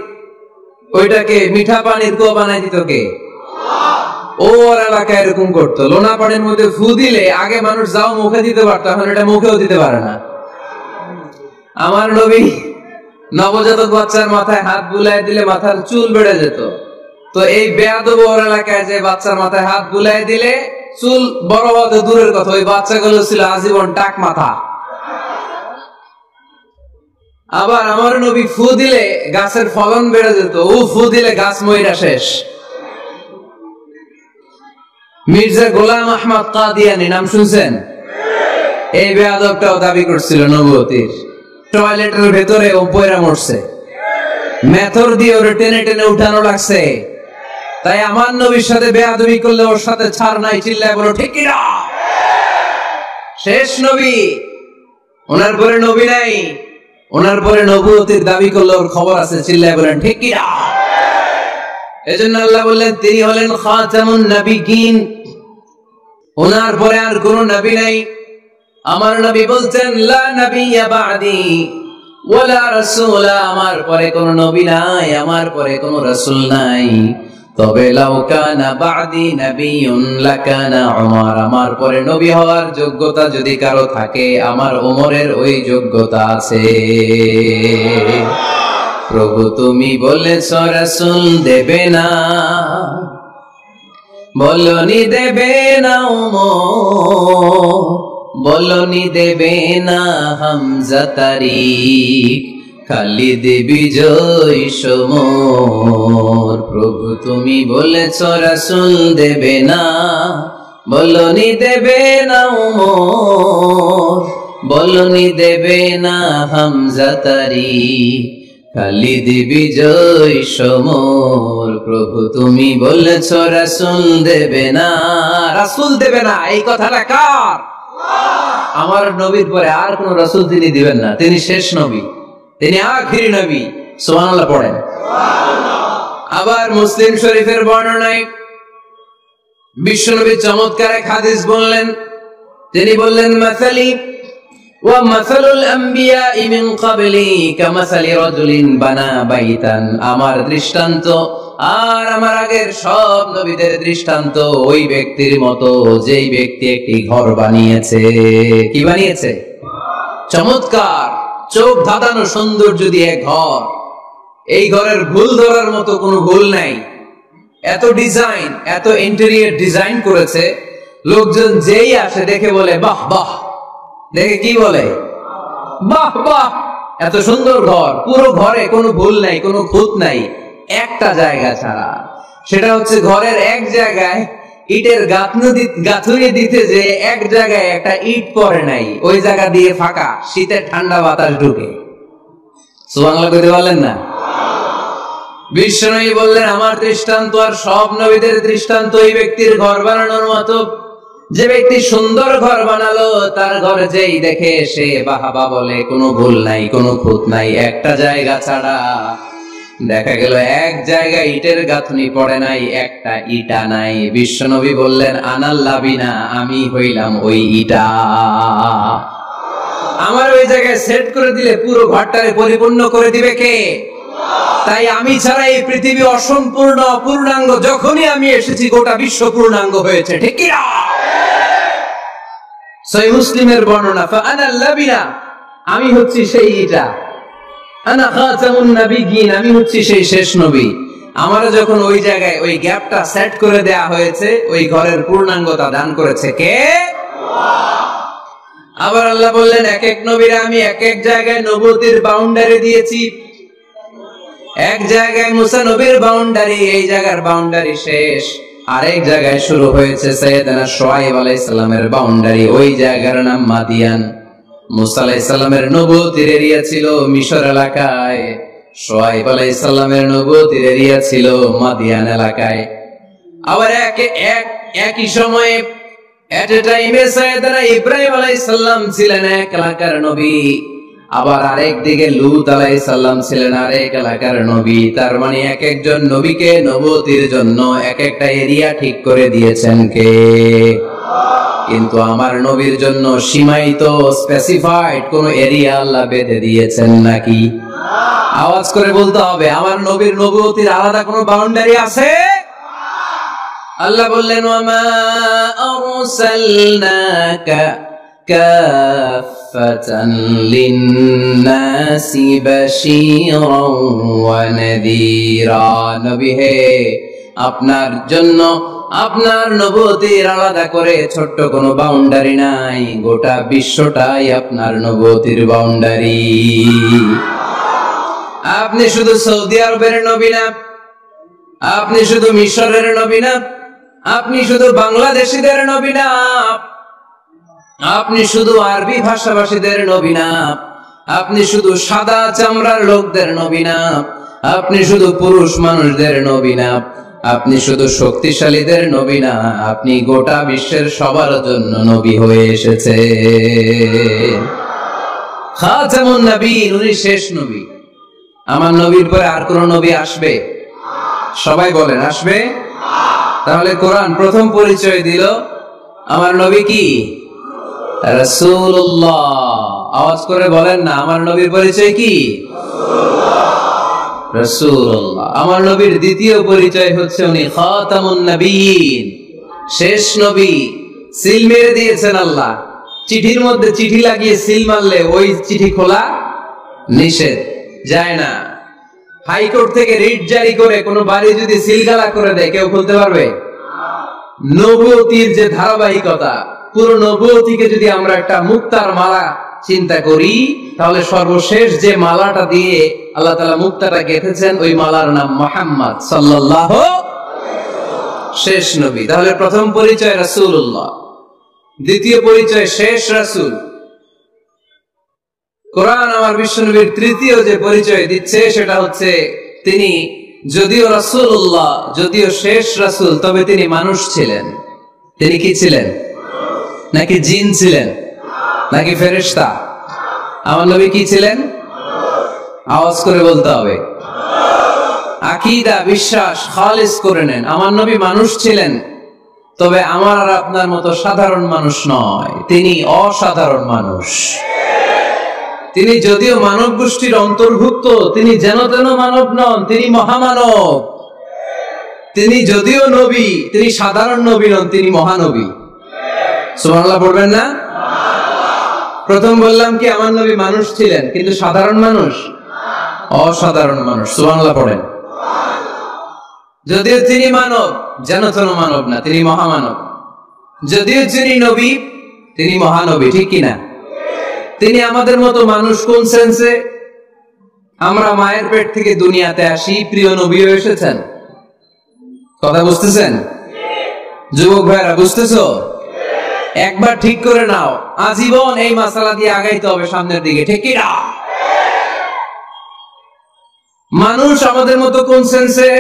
ওইটাকে মিঠা পানির কুয়া বানাই দিত কে? ও ওর এলাকায় এরকম করতো। লোনা পানির মধ্যে ফু দিলে আগে মানুষ যাও মুখে দিতে পারতো, এখন এটা মুখেও দিতে পারে না। আমার নবী নবজাতক বাচ্চার মাথায় হাত বুলাই দিলে মাথার চুল বেড়ে যেত। তো এই বেয়াদব ওর এলাকায় যে বাচ্চার মাথায় হাত বুলাই দিলে চুল বড় হওয়া দূরের কথা, ওই বাচ্চাগুলো ছিল আজীবন টাক মাথা। আবার আমার নবী ফু দিলে গাছের ফলন বেড়ে যেত, ও ফু দিলে গাছ মইরা শেষ। মির্জা গোলাম আহমদ কাদিয়ানী নাম শুনছেন? এই বেয়াদবটাও দাবি করছিল নবুয়তির। টয়লেটের ভেতরে ও পয়রা মরছে, মেথর দিয়ে ওরে টেনে টেনে উঠানো লাগছে। তাই আমার নবীর সাথে বেয়াদবি করলে ওর সাথে ছাড় নাই। চিল্লায় বলো ঠিক কিনা? শেষ নবী, ওনার পরে নবী নাই, ওনার পরে নবুয়তির দাবি করলে ওর খবর আছে। চিল্লায় বলেন ঠিক কিনা? এজন্য আল্লাহ বললেন তিনি হলেন খাতামুন নাবিয়্যিন, ওনার পরে আর কোন নবী নাই। আমার নবী বলতেন লা নাবিয়্যা বা'দি ওয়ালা রাসূলা, আমার পরে কোন নবী নাই, আমার পরে কোন রাসূল নাই। তবে লাউ কানা বা'দি নাবিয়্যুন লাকানা উমর, আমার পরে নবী হওয়ার যোগ্যতা যদি কারো থাকে, আমার ওমরের ওই যোগ্যতা আছে। প্রভু তুমি বলেছ রাসূল দেবে না, বলনি দেবে না ওমর, বলনি দেবে না হামজা তারিক, খালিদ বিজয় সমর। প্রভু তুমি বলেছ রাসূল দেবে না, বলনি দেবে না ওমর, বলনি দেবে না হামজা তারিক, খালিদ বিজয় সমর, প্রভু তুমি বলেছ রাসূল দেবে না, রাসূল দেবে না, এই কথাটা কার? আমার নবীর পরে আর কোন রাসূল তিনি দিবেন না, তিনি শেষ নবী, তিনি আখিরি নবী। সুবহানাল্লাহ পড়েন। আবার মুসলিম শরীফের বর্ণনায় বিশ্বনবী চমৎকার এক হাদিস বললেন, তিনি বললেন মাসালি ওয়া মাসালুল আম্বিয়া মিন ক্বাবলি কামাসালি রাজুলিন বানা বাইতান, আমার দৃষ্টান্ত আর আমার আগের সব নবীদের দৃষ্টান্ত ওই ব্যক্তির মতো যেই ব্যক্তি একটি ঘর বানিয়েছে। কি বানিয়েছে? চমৎকার চোখ ধাঁধানো সৌন্দর্য দিয়ে ঘর। এই ঘরের ভুল ধরার মতো কোনো ভুল নাই, এত ডিজাইন, এত ইন্টেরিয়র ডিজাইন করেছে, লোকজন যেই আসে দেখে বলে বাহ বাহ, দেখে কি বলে? বাহ বাহ, এত সুন্দর ঘর। পুরো ঘরে কোনো ভুল নাই, কোনো খুঁত নাই, একটা জায়গা ছাড়া, সেটা হচ্ছে ঘরের এক জায়গায় ইটের গাঁথুনি দিতে যে এক জায়গায় একটা ইট পড়ে নাই, ওই জায়গা দিয়ে ফাঁকা, শীতের ঠান্ডা বাতাস ঢুকে। সুবহানাল্লাহ কইতে পারলেন না? বিশ্বনবী বললেন আমার দৃষ্টান্ত আর সব নবীদের দৃষ্টান্ত এই ব্যক্তির ঘর বানানোর মতো। যে ব্যক্তি সুন্দর ঘর বানালো, তার ঘরে যেই দেখে সে বাহাবা বলে, কোনো ভুল নাই, কোনো খুঁত নাই, একটা জায়গা ছাড়া। দেখা গেল এক জায়গায় ইটের গাঁথনি পড়ে নাই, একটা ইটা নাই। বিশ্বনবী বললেন আনাল লাবিনা, আমি হইলাম ওই ইটা। আমার ওই জায়গায় সেট করে দিলে পুরো ঘরটারে পরিপূর্ণ করে দিবে কে? তাই আমি ছাড়া এই পৃথিবী অসম্পূর্ণ, অপূর্ণাঙ্গ। যখনই আমি এসেছি গোটা বিশ্ব পূর্ণাঙ্গ হয়েছে। ঠিক কি না? সহিহ মুসলিমের বর্ণনা, ফাআনাল লাবিনা, আমি হচ্ছি সেই ইটা, আনা খাতামুন নাবিয়্যিন, আমি হচ্ছি সেই শেষ নবী। আমারও যখন ওই জায়গায় ওই গ্যাপটা সেট করে দেয়া হয়েছে, ওই ঘরের পূর্ণাঙ্গতা দান করেছে কে? আবার আল্লাহ বললেন এক এক নবীরা আমি এক এক জায়গায় নবুয়তির বাউন্ডারি দিয়েছি। এক জায়গায় মুসা নবীর বাউন্ডারি, এই জায়গার বাউন্ডারি শেষ। আরেক জায়গায় শুরু হয়েছে সাইয়েদনা শুআয়ব আলাইহিস সালামের বাউন্ডারি, ওই জায়গার নাম মাদিয়ান। মুসা আলাইহিস সালামের নবুয়তির এরিয়া ছিল মিশর এলাকায়, শুআয়ব আলাইহিস সালামের নবুয়তির এরিয়া ছিল মাদিয়ান এলাকায়। আবার একই সময়ে এট এ টাইমে সাইয়েদনা ইব্রাহিম আলাইহিস সালাম ছিলেন এক এলাকার নবী, আবার আরেক দিকে লূত আলাইহিস সালাম ছিলেন আরেক এলাকার নবী। তার মানে এক একজন নবীকে নবুয়তির জন্য এক একটা এরিয়া ঠিক করে দিয়েছেন কে? কিন্তু আমার নবীর জন্য সীমায়িত, স্পেসিফাইড কোন এরিয়া আল্লাহ বেঁধে দিয়েছেন নাকি? আওয়াজ করে বলতে হবে, আমার নবীর নবুয়তির আলাদা কোন বাউন্ডারি আছে? আল্লাহ বললেন ওয়ামা আরসালনাকা কাফাতান লিন্নাসি বাশীরান ওয়া নাযীরা, নবী হে, আপনার জন্য আপনার নবুয়তির আলাদা করে ছোট্ট কোনো বাউন্ডারি নাই, গোটা বিশ্বটাই আপনার নবুয়তির বাউন্ডারি। আপনি শুধু সৌদি আরবের নবী না, আপনি শুধু মিশরের নবী না, আপনি শুধু বাংলাদেশীদের নবী না, আপনি শুধু আরবি ভাষাভাষীদের নবী না, আপনি শুধু সাদা চামড়ার লোকদের নবী না, আপনি শুধু পুরুষ মানুষদের নবী না, আপনি শুধু শক্তিশালীদের নবী না, আপনি গোটা বিশ্বের সবার জন্য নবী হয়ে এসেছে। খাতামুন নবীন, উনি শেষ নবী। আমার নবীর পরে আর কোন নবী আসবে? সবাই বলেন আসবে? তাহলে কোরআন প্রথম পরিচয় দিল আমার নবী কি? রাসূলুল্লাহ। আওয়াজ করে বলেন না, আমার নবীর পরিচয় কি? রাসূলুল্লাহ। আমার নবীর দ্বিতীয় পরিচয় হচ্ছে উনি খাতামুন নবিয়্যিন, শেষ নবী। সিল মেরে দিয়েছেন আল্লাহ। চিঠির মধ্যে চিঠি লাগিয়ে সিল মারলে ওই চিঠি খোলা নিষেধ, যায় না। হাইকোর্ট থেকে রিট জারি করে কোন বাড়ি যদি সিলগালা করে দেয়, কেউ খুলতে পারবে? নবুয়তির যে ধারাবাহিকতা, পুরো নবুয়তিকে যদি আমরা একটা মুক্তার মালা চিন্তা করি, তাহলে সর্বশেষ যে মালাটা দিয়ে আল্লাহ তাআলা মুক্তাটা গেঁথেছেন, ওই মালার নাম মুহাম্মদ সাল্লাল্লাহু আলাইহি ওয়াসাল্লাম, শেষ নবী। তাহলে প্রথম পরিচয় রাসূলুল্লাহ, দ্বিতীয় পরিচয় শেষ রাসূল। কোরআন আমার বিশ্বনবীর তৃতীয় যে পরিচয় দিচ্ছে সেটা হচ্ছে তিনি যদিও রাসূলুল্লাহ, যদিও শেষ রাসূল, তবে তিনি মানুষ ছিলেন। তিনি কি ছিলেন? নাকি জিন ছিলেন? নাকি ফেরেশতা? আমার নবী কি ছিলেন? আওয়াজ করে বলতে হবে। আকীদা, বিশ্বাস খালিস করে নেন। আমার নবী মানুষ ছিলেন, তবে আমার আর আপনার মতো সাধারণ মানুষ নয়, তিনি অসাধারণ মানুষ। তিনি যদিও মানব গোষ্ঠীর অন্তর্ভুক্ত, তিনি যেন তেন মানব নন, তিনি মহামানব। তিনি যদিও নবী, তিনি সাধারণ নবী নন, তিনি মহানবী। সুবহানাল্লাহ পড়বেন না? প্রথম বললাম কি আমার নবী মানুষ ছিলেন, কিন্তু সাধারণ মানুষ, অসাধারণ মানুষ। সুবহানাল্লাহ পড়েন। যদিও তিনি মানব, যেন তেন মানব না, তিনি মহামানব। যদিও তিনি নবী, তিনি মহানবী। ঠিক কিনা? তিনি আমাদের মতো মানুষ কোন সেন্সে? আমরা মায়ের পেট থেকে দুনিয়াতে আসি, প্রিয় নবীও এসেছেন। কথা বুঝতেছেন? যুবক ভাইরা বুঝতেছো? একবার ঠিক করে নাও, আজীবন এই মাসালা দিয়ে আগাইতে হবে সামনের দিকে। ঠিক কিনা? মানুষ আমাদের মতো কোন সেন্সে?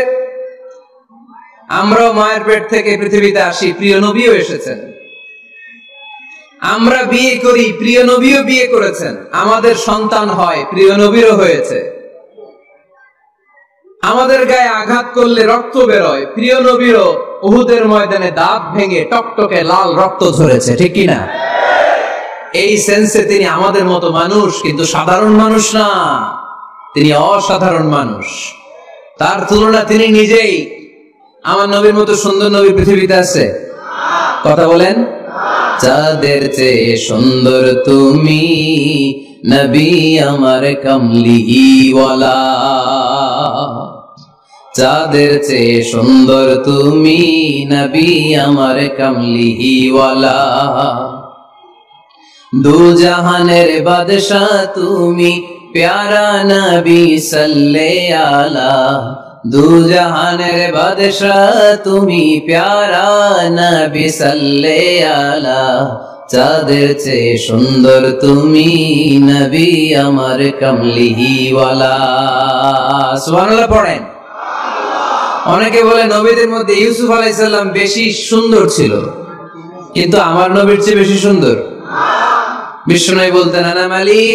আমরাও মায়ের পেট থেকে পৃথিবীতে আসি, প্রিয় নবীও এসেছেন। আমরা বিয়ে করি, প্রিয় নবীও বিয়ে করেছেন। আমাদের সন্তান হয়, প্রিয় নবীরও হয়েছে। আমাদের গায়ে আঘাত করলে রক্ত বেরোয়, প্রিয় নবীরও উহুদের ময়দানে দাঁত ভেঙে টকটকে লাল রক্ত ঝরেছে। ঠিক কিনা? এই সেন্সে তিনি আমাদের মতো মানুষ, কিন্তু সাধারণ মানুষ না, তিনি অসাধারণ মানুষ। তার তুলনা তিনি নিজেই। আমার নবীর মতো সুন্দর নবী পৃথিবীতে আছে? কথা বলেন। চাঁদের চেয়ে সুন্দর তুমি নবী আমার কামলিওয়ালা, চাঁদের চেয়ে সুন্দর তুমি নবী আমার কামলিওয়ালা, দু জাহানের বাদশা তুমি প্যারা নবী সাল্লে আলা, দু জাহানের বাদশাহ তুমি প্যারা নবী সাল্লে আলা, চাঁদের চেয়ে সুন্দর তুমি নবী আমার কামলিওয়ালা। সুবহানাল্লাহ পড়েন। অনেকে বলে নবীদের মধ্যে ইউসুফ আলাইহিস সালাম বেশি সুন্দর ছিল, কিন্তু আমার নবীর চেয়ে বেশি সুন্দর? বিষ্ণু বলতেন আনা মালিহ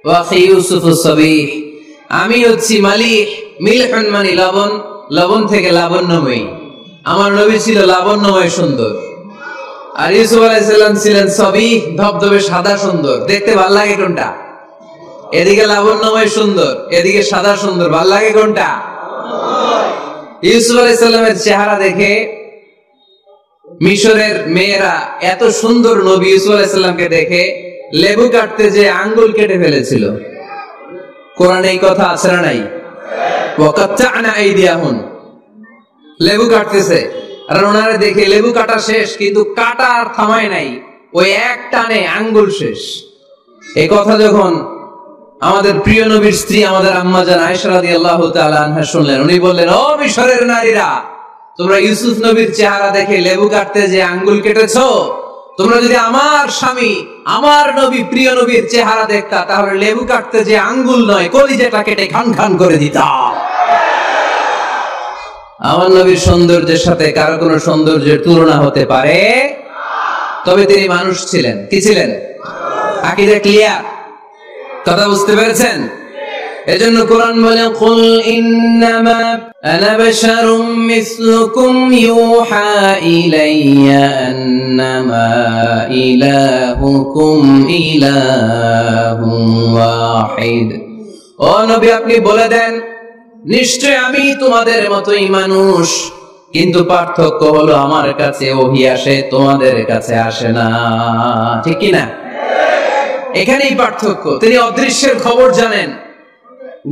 ওয়া আখি ইউসুফুস সাবিহ, আমি হচ্ছি মালিহ, মিলহুন মানে লবণ, লবণ থেকে লাবণ্যময়ী। আমার নবী ছিল লাবণ্যময় সুন্দর, আর ইউসুফ আলাইহিস সালাম ছিলেন সাবিহ, ধবধবে সাদা সুন্দর। দেখতে ভালো লাগে কোনটা? এদিকে লাবণ্যময় সুন্দর, এদিকে সাদা সুন্দর, ভালো লাগে কোনটা? ইউসুফ আলাইহিস সালামের চেহারা দেখে মিশরের মেয়েরা এত সুন্দর নবী ইউসুফ আলাইহিস সালামকে দেখে লেবু কাটতে যে আঙ্গুল কেটে ফেলেছিল। কোরআনে এই কথা আছে না নাই? ওয়াকাত্তা'না আইদিয়াহুম, লেবু কাটতেছে, আর ওনারে দেখে লেবু কাটা শেষ, কিন্তু কাটা আর থামায় নাই, ওই এক টানে আঙ্গুল শেষ। এই কথা যখন আমাদের প্রিয় নবীর স্ত্রী আমাদের আম্মা জান আয়েশা রাদিয়াল্লাহু তাআলা আনহা শুনলেন, উনি বললেন, ও মিশরের নারীরা, তোমরা ইউসুফ নবীর চেহারা দেখে লেবু কাটতে যে আঙ্গুল কেটেছো, তোমরা যদি আমার স্বামী আমার নবী প্রিয় নবীর চেহারা দেখতা, তাহলে লেবু কাটতে যে আঙ্গুল নয়, কলিজাটা কেটে খান খান করে দিতা। আমার নবীর সৌন্দর্যের সাথে কারো কোনো সৌন্দর্যের তুলনা হতে পারে? তবে তিনি মানুষ ছিলেন। কি ছিলেন? আকীদা ক্লিয়ার? কথা বুঝতে পেরেছেন? এজন্য কোরআন বলে, কুল ইন্নামা আনা বাশারুম মিসলুকুম ইউহা ইলাইয়া আন্নামা ইলাহুকুম ইলাহুম ওয়াহিদ। ও নবী, আপনি বলে দেন, নিশ্চয় আমি তোমাদের মতোই মানুষ, কিন্তু পার্থক্য হলো আমার কাছে ওহী আসে, তোমাদের কাছে আসে না। ঠিক কি না? এখানেই পার্থক্য। তিনি অদৃশ্যের খবর জানেন,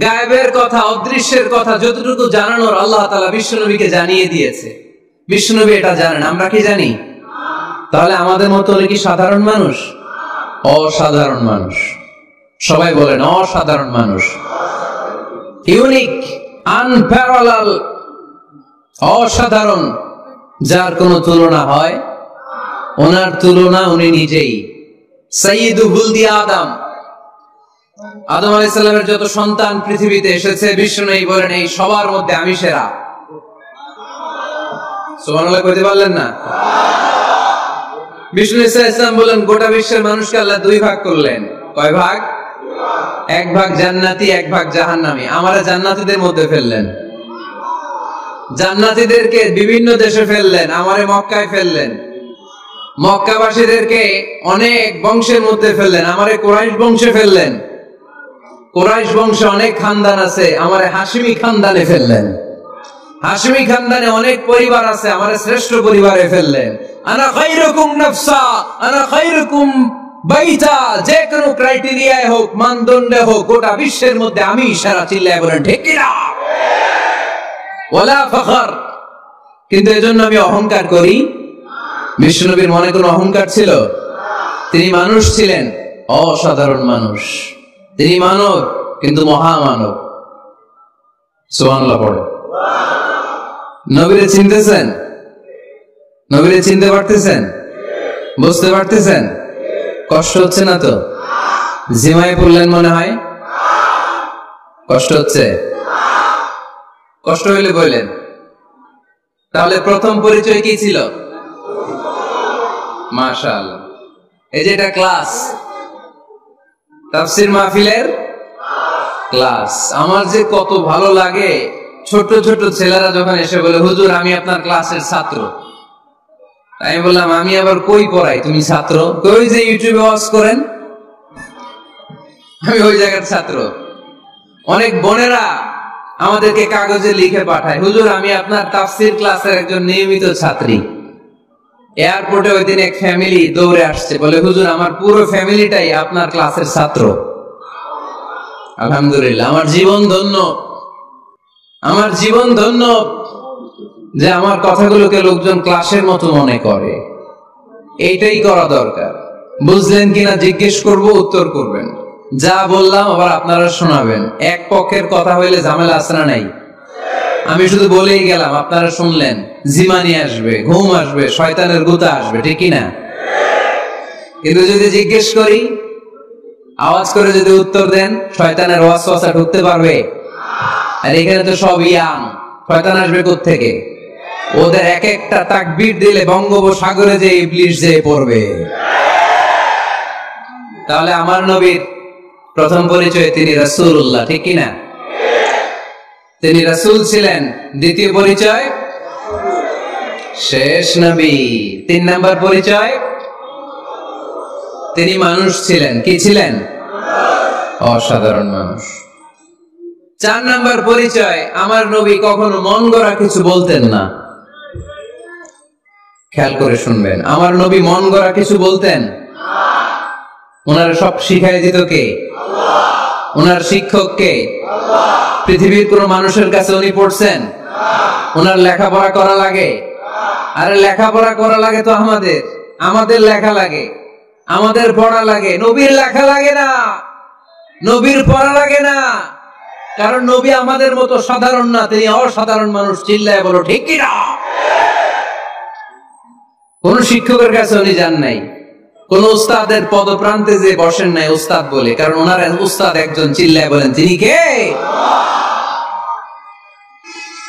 গায়েবের কথা, অদৃশ্যের কথা যতটুকু জানানোর আল্লাহ তাআলা বিশ্বনবীকে জানিয়ে দিয়েছে। বিশ্বনবী এটা জানেন, আমরা কি জানি? তাহলে আমাদের মতো কি সাধারণ মানুষ? অসাধারণ মানুষ। সবাই বলেন অসাধারণ মানুষ। ইউনিক, আনপ্যারালাল, অসাধারণ, যার কোনো তুলনা হয়? ওনার তুলনা উনি নিজেই। সাইয়্যিদু বুলদি আদম, আদম আলাইহিস সালামের যত সন্তান পৃথিবীতে এসেছে, বিষ্ণু বলেন এই সবার মধ্যে আমি সেরা। সুবহানাল্লাহ কইতে পারলেন না? বিষ্ণু ইসলাম বলেন গোটা বিশ্বের মানুষকে আল্লাহ দুই ভাগ করলেন। কয় ভাগ? এক ভাগ জান্নাতি, এক ভাগ জাহান্নামী। আমারে জান্নাতীদের মধ্যে ফেললেন, জান্নাতীদেরকে বিভিন্ন দেশে ফেললেন, আমারে মক্কায় ফেললেন। মক্কাবাসীদেরকে অনেক বংশের মধ্যে ফেললেন, আমারে কুরাইশ বংশে ফেললেন। কুরাইশ বংশে অনেক খানদান আছে, আমারে হাশিমি খানদানে ফেললেন। হাশিমি খানদানে অনেক পরিবার আছে, আমারে শ্রেষ্ঠ পরিবারে ফেললেন। আনা খায়রুকুম নাফসা, আনা খায়রুকুম বাইতা, যে কোনো ক্রাইটেরিয়ায় হোক, মানদণ্ডে হোক, গোটা বিশ্বের মধ্যে আমি সেরা। চিল্লায় বলেন ঠিক কিনা? ওয়ালা ফখর। কিন্তু এজন্য আমি অহংকার করি? বিশ্বনবীর মনে কোনো অহংকার ছিল? তিনি মানুষ ছিলেন, অসাধারণ মানুষ। তিনি মানব, কিন্তু মহামানব। সুবহানাল্লাহ পড়ে। নবীরে চিনতেছেন? নবীরে চিনতে পারতেছেন? বুঝতে পারতেছেন? কষ্ট হচ্ছে না তো? জিমায় পড়লেন মনে হয়? কষ্ট হচ্ছে? কষ্ট হইলে বললেন। তাহলে প্রথম পরিচয় কি ছিল? মাশাআল্লাহ। এই যে এটা ক্লাস, তাফসীর মাহফিলের ক্লাস। আমার যে কত ভালো লাগে ছোট ছোট ছেলেরা যখন এসে বলে হুজুর আমি আপনার ক্লাসের ছাত্র। আমি বললাম আমি আবার কই পড়াই, তুমি ছাত্র? কই যে ইউটিউবে ওয়াজ করেন, আমি ওই জায়গার ছাত্র। অনেক বোনেরা আমাদেরকে কাগজে লিখে পাঠায়, হুজুর আমি আপনার তাফসীর ক্লাসের একজন নিয়মিত ছাত্রী। এয়ারপোর্টে ওই দিন এক ফ্যামিলি দৌড়ে আসছে, বলে হুজুর আমার পুরো ফ্যামিলিটাই আপনার ক্লাসের ছাত্র। আলহামদুলিল্লাহ, আমার জীবন ধন্য, আমার জীবন ধন্য যে আমার কথাগুলোকে লোকজন ক্লাসের মতো মনে করে। এইটাই করা দরকার। বুঝলেন কিনা জিজ্ঞেস করব, উত্তর করবেন। যা বললাম আবার আপনারা শোনাবেন। এক পক্ষের কথা হইলে ঝামেলা আছে না নাই? আমি শুধু বলেই গেলাম, আপনারা শুনলেন। জিমানি আসবে, ঘুম আসবে, শয়তানের গুতা আসবে, ঠিক কিনা? কিন্তু যদি জিজ্ঞেস করি, আওয়াজ করে যদি উত্তর দেন, শয়তানের ওয়াসওয়াসা ঢুকতে পারবে? আর এখানে তো সব ইয়াং, শয়তান আসবে কোত্থেকে? ওদের এক একটা তাকবীর দিলে বঙ্গোপসাগরে যে ইবলিশ যে পড়বে। তাহলে আমার নবীর প্রথম পরিচয় তিনি রাসূলুল্লাহ, ঠিক কিনা? তিনি রাসূল ছিলেন। দ্বিতীয় পরিচয় শেষ নবী। 3 নাম্বার পরিচয় তিনি মানুষ ছিলেন। কি ছিলেন? অসাধারণ মানুষ। 4 নাম্বার পরিচয় আমার নবী কখনো মন গড়া কিছু বলতেন না। খেয়াল করে শুনবেন, আমার নবী মন গড়া কিছু বলতেন? ওনারা সব শিখাই দিত কে? আল্লাহ। ওনার শিক্ষক কে? আল্লাহ। পৃথিবীর কোন মানুষের কাছে উনি পড়ছেন? ওনার লেখাপড়া করা লাগে? আরে লেখাপড়া করা লাগে তো আমাদের, আমাদের লেখা লাগে, আমাদের পড়া লাগে। নবীর লেখা লাগে না, নবীর পড়া লাগে না। কারণ নবী আমাদের মতো সাধারণ না, তিনি অসাধারণ মানুষ। চিল্লায় বলো ঠিক কিনা? কোন শিক্ষকের কাছে উনি যান নাই, কোন উস্তাদের পদপ্রান্তে যে বসেন নাই উস্তাদ বলে, কারণ ওনার উস্তাদ একজন। চিল্লায় বলেন তিনি কে?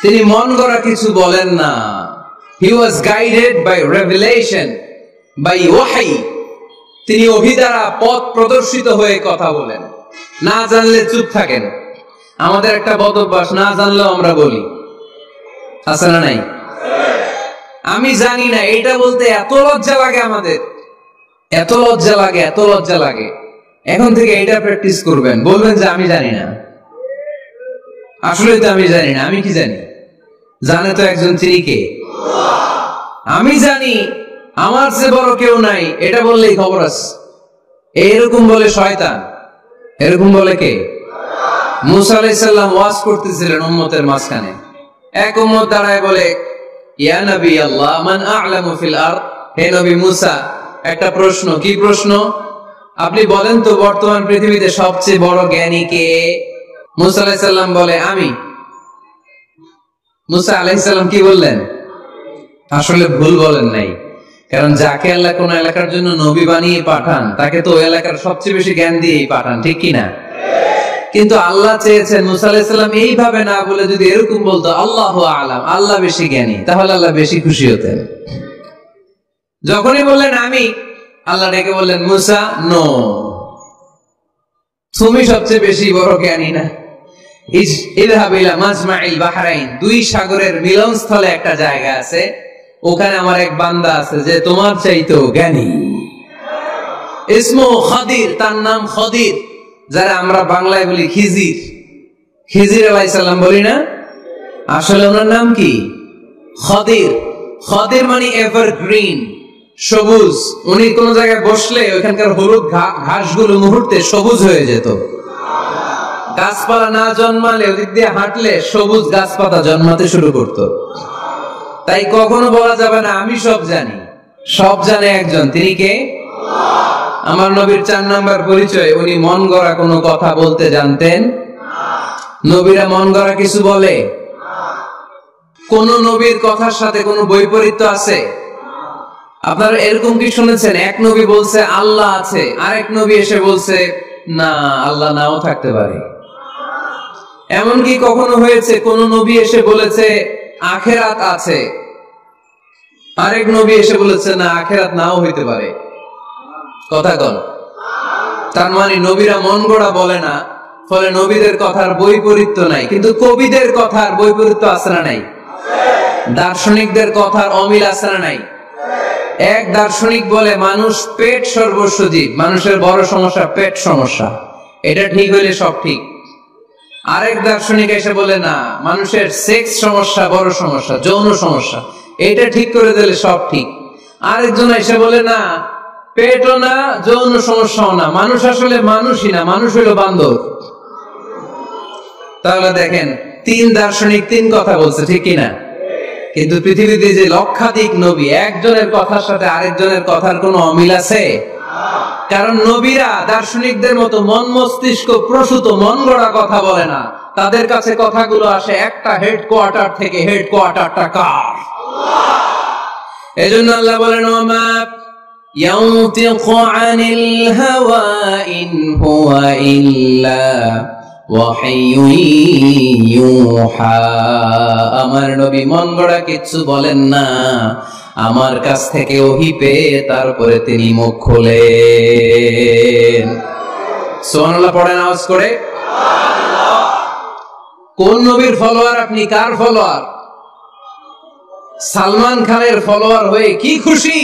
তিনি মন গড়া কিছু বলেন না। He was guided by revelation, by ওয়াহী। তিনি ওহী দ্বারা পথ প্রদর্শিত হয়ে কথা বলেন। না জানলে চুপ থাকেন। আমাদের একটা বদ অভ্যাস, না জানলেও আমরা বলি, আছে না নাই? আমি জানি না, এটা বলতে এত লজ্জা লাগে আমাদের, এত লজ্জা লাগে, এত লজ্জা লাগে। এখন থেকে এটা প্র্যাকটিস করবেন, বলবেন যে আমি জানি না। আসলে তো আমি জানি না। আমি কি জানি? জানে তো একজন, তিনি কে? আমি জানি আমার চেয়ে বড় কেউ নাই, এটা বললেই খবর আছে। এরকম বলে শয়তান, এরকম বলে কে? মুসা আলাইহিস সালাম ওয়াজ করতেছিলেন উম্মতের মাঝখানে। এক উম্মত দাঁড়ায় বলে, ইয়া নবী আল্লাহ মান আ'লামু ফিল আরদ। হে নবী মুসা, একটা প্রশ্ন। কি প্রশ্ন? আপনি বলেন তো বর্তমান পৃথিবীতে সবচেয়ে বড় জ্ঞানী কে? মুসা আলাইহিস সালাম বলে আমি। মুসা আলাইহিস সালাম কি বললেন? আসলে ভুল বলেন নাই, কারণ যাকে আল্লাহ কোন এলাকার জন্য নবী বানিয়ে পাঠান, তাকে তো ওই এলাকার সবচেয়ে বেশি জ্ঞান দিয়েই পাঠান, ঠিক কিনা? কিন্তু আল্লাহ চেয়েছেন মুসা আলাইহিস সালাম এইভাবে না বলে যদি এরকম বলতো আল্লাহু আ'লাম, আল্লাহ বেশি জ্ঞানী, তাহলে আল্লাহ বেশি খুশি হতেন। যখনই বললেন আমি, আল্লাহ ডেকে বললেন মুসা নো, তুমি সবচেয়ে বেশি বড় জ্ঞানী না। ইযহাব ইলা মাজমাইল বাহরাইন, দুই সাগরের মিলনস্থলে একটা জায়গা আছে, ওখানে আমার এক বান্দা আছে যে তোমার চাইতেও জ্ঞানী। ইসমু খাদির, তার নাম খদির, যারা আমরা বাংলায় বলি খিজির, খিজির আলাইহিস সালাম বলি না, আসলে ওনার নাম কি খদির। খদির মানে এভারগ্রিন, সবুজ। উনি কোন জায়গায় বসলে ওইখানকার হলুদ ঘাসগুলো মুহূর্তে সবুজ হয়ে যেত। গাছপালা না জন্মালে ওদিক দিয়ে হাঁটলে সবুজ গাছপাতা জন্মাতে শুরু করত। তাই কখনো বলা যাবে না আমি সব জানি, সব জানে একজন, তিনি কে? আমার নবীর 4 নাম্বার পরিচয়, উনি মন গড়া কোনো কথা বলতে জানতেন। নবীরা মন গড়া কিছু বলে? কোন নবীর কথার সাথে কোনো বৈপরীত্য আছে? আপনারা এরকম কি শুনেছেন এক নবী বলছে আল্লাহ আছে, আরেক নবী এসে বলছে না আল্লাহ নাও থাকতে পারে? এমন কি কখনো হয়েছে কোন নবী এসে বলেছে আখিরাত আছে, আরেক নবী এসে বলেছে না আখিরাত নাও হইতে পারে? কথা কন। তার মানে নবীরা মন গড়া বলে না, ফলে নবীদের কথার বৈপরীত্য নাই। কিন্তু কবিদের কথার বৈপরীত্য আছে না নাই? দার্শনিকদের কথার অমিল আছে না নাই? এক দার্শনিক বলে মানুষ পেট সর্বস্ব জীব, মানুষের বড় সমস্যা পেট সমস্যা, এটা ঠিক হইলে সব ঠিক। আরেক দার্শনিক এসে বলে না মানুষের সেক্স সমস্যা বড় সমস্যা, যৌন সমস্যা, এটা ঠিক করে দিলে সব ঠিক। আরেকজন এসে বলে না পেটও না যৌন সমস্যাও না, মানুষ আসলে মানুষই না, মানুষ হইল বান্দর। তাহলে দেখেন 3 দার্শনিক 3 কথা বলছে, ঠিক কিনা? কিন্তু পৃথিবীতে যে লক্ষাধিক নবী, একজনের কথার সাথে আরেকজনের কথার কোনো অমিল আছে? কারণ নবীরা দার্শনিকদের মতো মন মস্তিষ্ক প্রসূত মন গড়া কথা বলে না, তাদের কাছে কথাগুলো আসে একটা হেডকোয়ার্টার থেকে। হেডকোয়ার্টারটা কার? এজন্য আল্লাহ বলেন ওমা ইয়ানতিকু আনিল হাওয়া ইন হুয়া ইল্লা ওয়াহিয়ুন ইউহা। আমার নবী মন গড়া কিছু বলেন না, আমার কাছ থেকে ওহী পেয়ে তারপরে তিনি মুখ খোলেন। সুবহানাল্লাহ পড়েন আওয়াজ করে। কোন নবীর ফলোয়ার আপনি? কার ফলোয়ার? সালমান খানের ফলোয়ার হয়ে কি খুশি,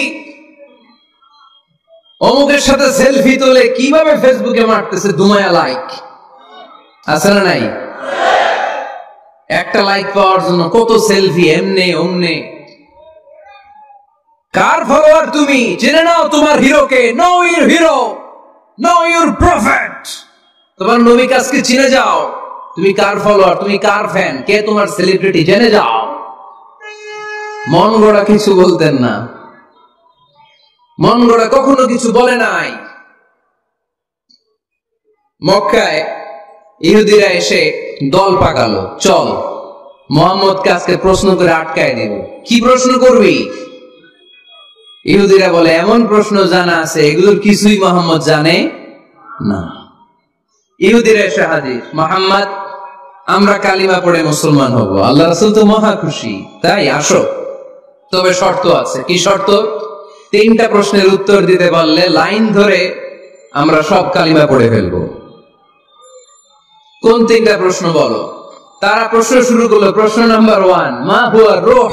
অমুকের সাথে সেলফি তোলে কিভাবে ফেসবুকে মারতেছে দুমায়া লাইক, আছে না নাই? একটা লাইক পাওয়ার জন্য কত সেলফি, এমনে ওমনে। কার ফলোয়ার তুমি? জেনে নাও তোমার হিরোকে। Know your hero, know your prophet. তোমার নবী কাছকে চিনে যাও। তুমি কার ফলোয়ার, তুমি কার ফ্যান, কে তোমার সেলিব্রিটি, জেনে যাও। মন গড়া কিছু বলতেন না, মন গড়া কখনো কিছু বলে নাই। মক্কায় ইহুদিরা এসে দল পাকালো, চল মুহাম্মদকে আজকে প্রশ্ন করে আটকায় দেব। কি প্রশ্ন করবি? ইহুদিরা বলে এমন প্রশ্ন জানা আছে এগুলোর কিছুই মুহাম্মদ জানে না। ইহুদিরা এসে হাজির, মুহাম্মদ আমরা কালিমা পড়ে মুসলমান হব। আল্লাহ রাসূল তো মহা খুশি, তাই আসো, তবে শর্ত আছে। কি শর্ত? 3টা প্রশ্নের উত্তর দিতে পারলে লাইন ধরে আমরা সব কালিমা পড়ে ফেলবো। কোন 3টা প্রশ্ন বলো? তারা প্রশ্ন শুরু করলো। প্রশ্ন নাম্বার 1, মা হুয়া রূহ।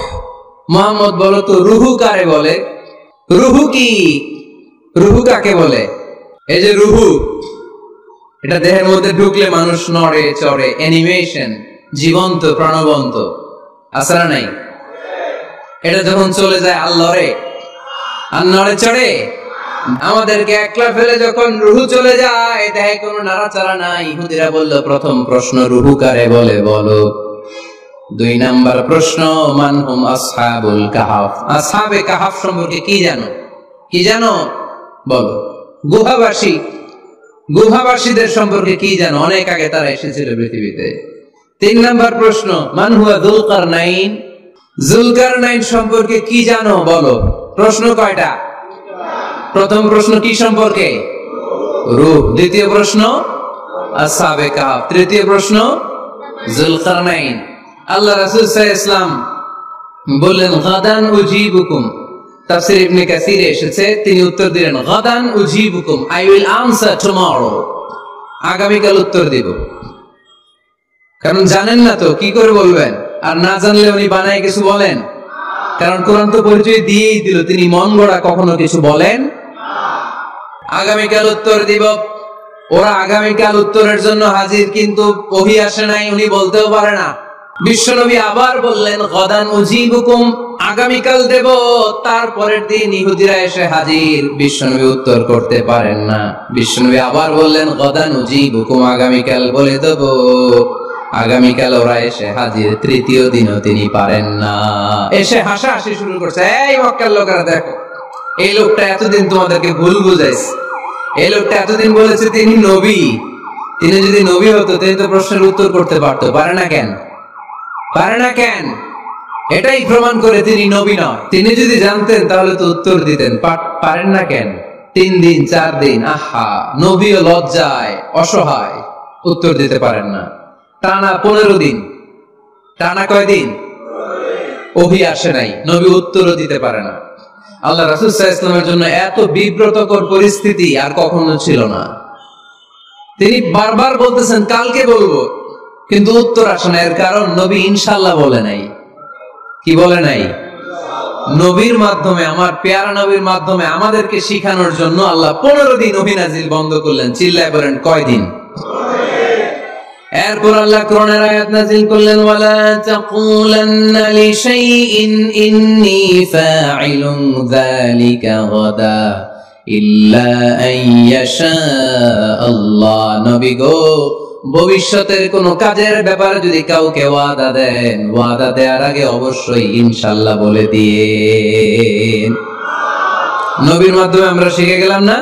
মুহাম্মদ বলো তো রুহু কারে বলে? রুহু কি? রুহু কাকে বলে? এই যে রুহু, এটা দেহের মধ্যে ঢুকলে মানুষ নড়ে চড়ে, অ্যানিমেশন, জীবন্ত প্রাণবন্ত, আছে না নাই? এটা যখন চলে যায় আল্লাহরে আর নড়ে চড়ে। আমাদেরকে একলা ফেলে যখন রুহু চলে যায় দেহে কোনো নাড়াচাড়া নাই। ইহুদিরা বলল প্রথম প্রশ্ন রুহু কারে বলে বলো। 2 নাম্বার প্রশ্ন মানহুম আসহাবুল কাহাফ। আসহাবে কাহাফ সম্পর্কে কি জানো? কি জানো বলো। গুহাবাসী, গুহাবাসীদের সম্পর্কে কি জানো? অনেক আগে তারা এসেছিল পৃথিবীতে। 3 নাম্বার প্রশ্ন মান হুয়া যুলকারনাইন। যুলকারনাইন সম্পর্কে কি জানো বলো। প্রশ্ন কয়টা? প্রথম প্রশ্ন কি সম্পর্কে? রূহ। দ্বিতীয় প্রশ্ন আসহাবে কাহফ। তৃতীয় প্রশ্ন যুলকারনাইন। আল্লাহ রাসূল সাল্লাল্লাহু আলাইহি ওয়াসাল্লাম বললেন গাদান উজিবুকুম। তাফসীর ইবনে কাসিরে এসেছে, তিনি উত্তর দিলেন গাদান উজিবুকুম, আই উইল আনসার টুমরো, আগামীকাল উত্তর দিব। কারণ জানেন না তো কি করে বলবেন, আর না জানলে উনি বানায় কিছু বলেন? কারণ কোরআন তো পরিচয় দিয়েই দিল, তিনি মন গড়া কখনো কিছু বলেন। আগামীকাল উত্তর দিব। ওরা আগামীকাল উত্তরের জন্য হাজির, কিন্তু ওহী আসে নাই, উনি বলতেও পারে না। বিশ্বনবী আবার বললেন গাদান উজিবুকুম, আগামীকাল দেব। তারপরের দিন ইহুদিরা এসে হাজির, বিশ্বনবী উত্তর করতে পারেন না। বিশ্বনবী আবার বললেন গাদান উজিবুকুম, আগামীকাল বলে দেব। আগামীকাল ওরা এসে হাজির, তৃতীয় দিনও তিনি পারেন না। এসে হাসাহাসি শুরু করছে, এই মক্কার লোকেরা দেখো, এই লোকটা এতদিন তোমাদেরকে ভুল বুঝাইছে, এই লোকটা এতদিন বলেছে তিনি নবী, তিনি যদি নবী হতো তিনি তো প্রশ্নের উত্তর করতে পারতো, পারে না কেন? পারে না কেন? এটাই প্রমাণ করে তিনি নবী নয়। তিনি যদি জানতেন তাহলে তো উত্তর দিতেন, পারেন না কেন? 3 দিন 4 দিন, আহা, নবীও লজ্জায় অসহায়, উত্তর দিতে পারেন না। টানা 15 দিন, টানা কয়দিন ওহী আসে নাই, নবী উত্তরও দিতে পারে না। আল্লাহ রাসূল সাল্লাল্লাহু আলাইহি ওয়াসাল্লামের জন্য এত বিব্রতকর পরিস্থিতি আর কখনো ছিল না। তিনি বারবার বলতেছেন কালকে বলবো, কিন্তু উত্তর আসে না। এর কারণ নবী ইনশাআল্লাহ বলে নাই। কি বলে নাই? নবীর মাধ্যমে, আমার পেয়ারা নবীর মাধ্যমে আমাদেরকে শিখানোর জন্য আল্লাহ 15 দিন ওহী নাজিল বন্ধ করলেন। চিল্লায় বলেন কয়দিন? এরপর আল্লাহ কোরআনের আয়াত নাযিল করলেন, ওয়ালা তাকুলান্না লিশাইইন ইন্নী ফাইলুন যালিকা গাদা ইল্লা আইয়াশা আল্লাহ। নবী গো, ভবিষ্যতের কোন কাজের ব্যাপারে যদি কাউকে ওয়াদা দেন, ওয়াদা দেওয়ার আগে অবশ্যই ইনশাআল্লাহ বলে দিয়েন। নবীর মাধ্যমে আমরা শিখে গেলাম না?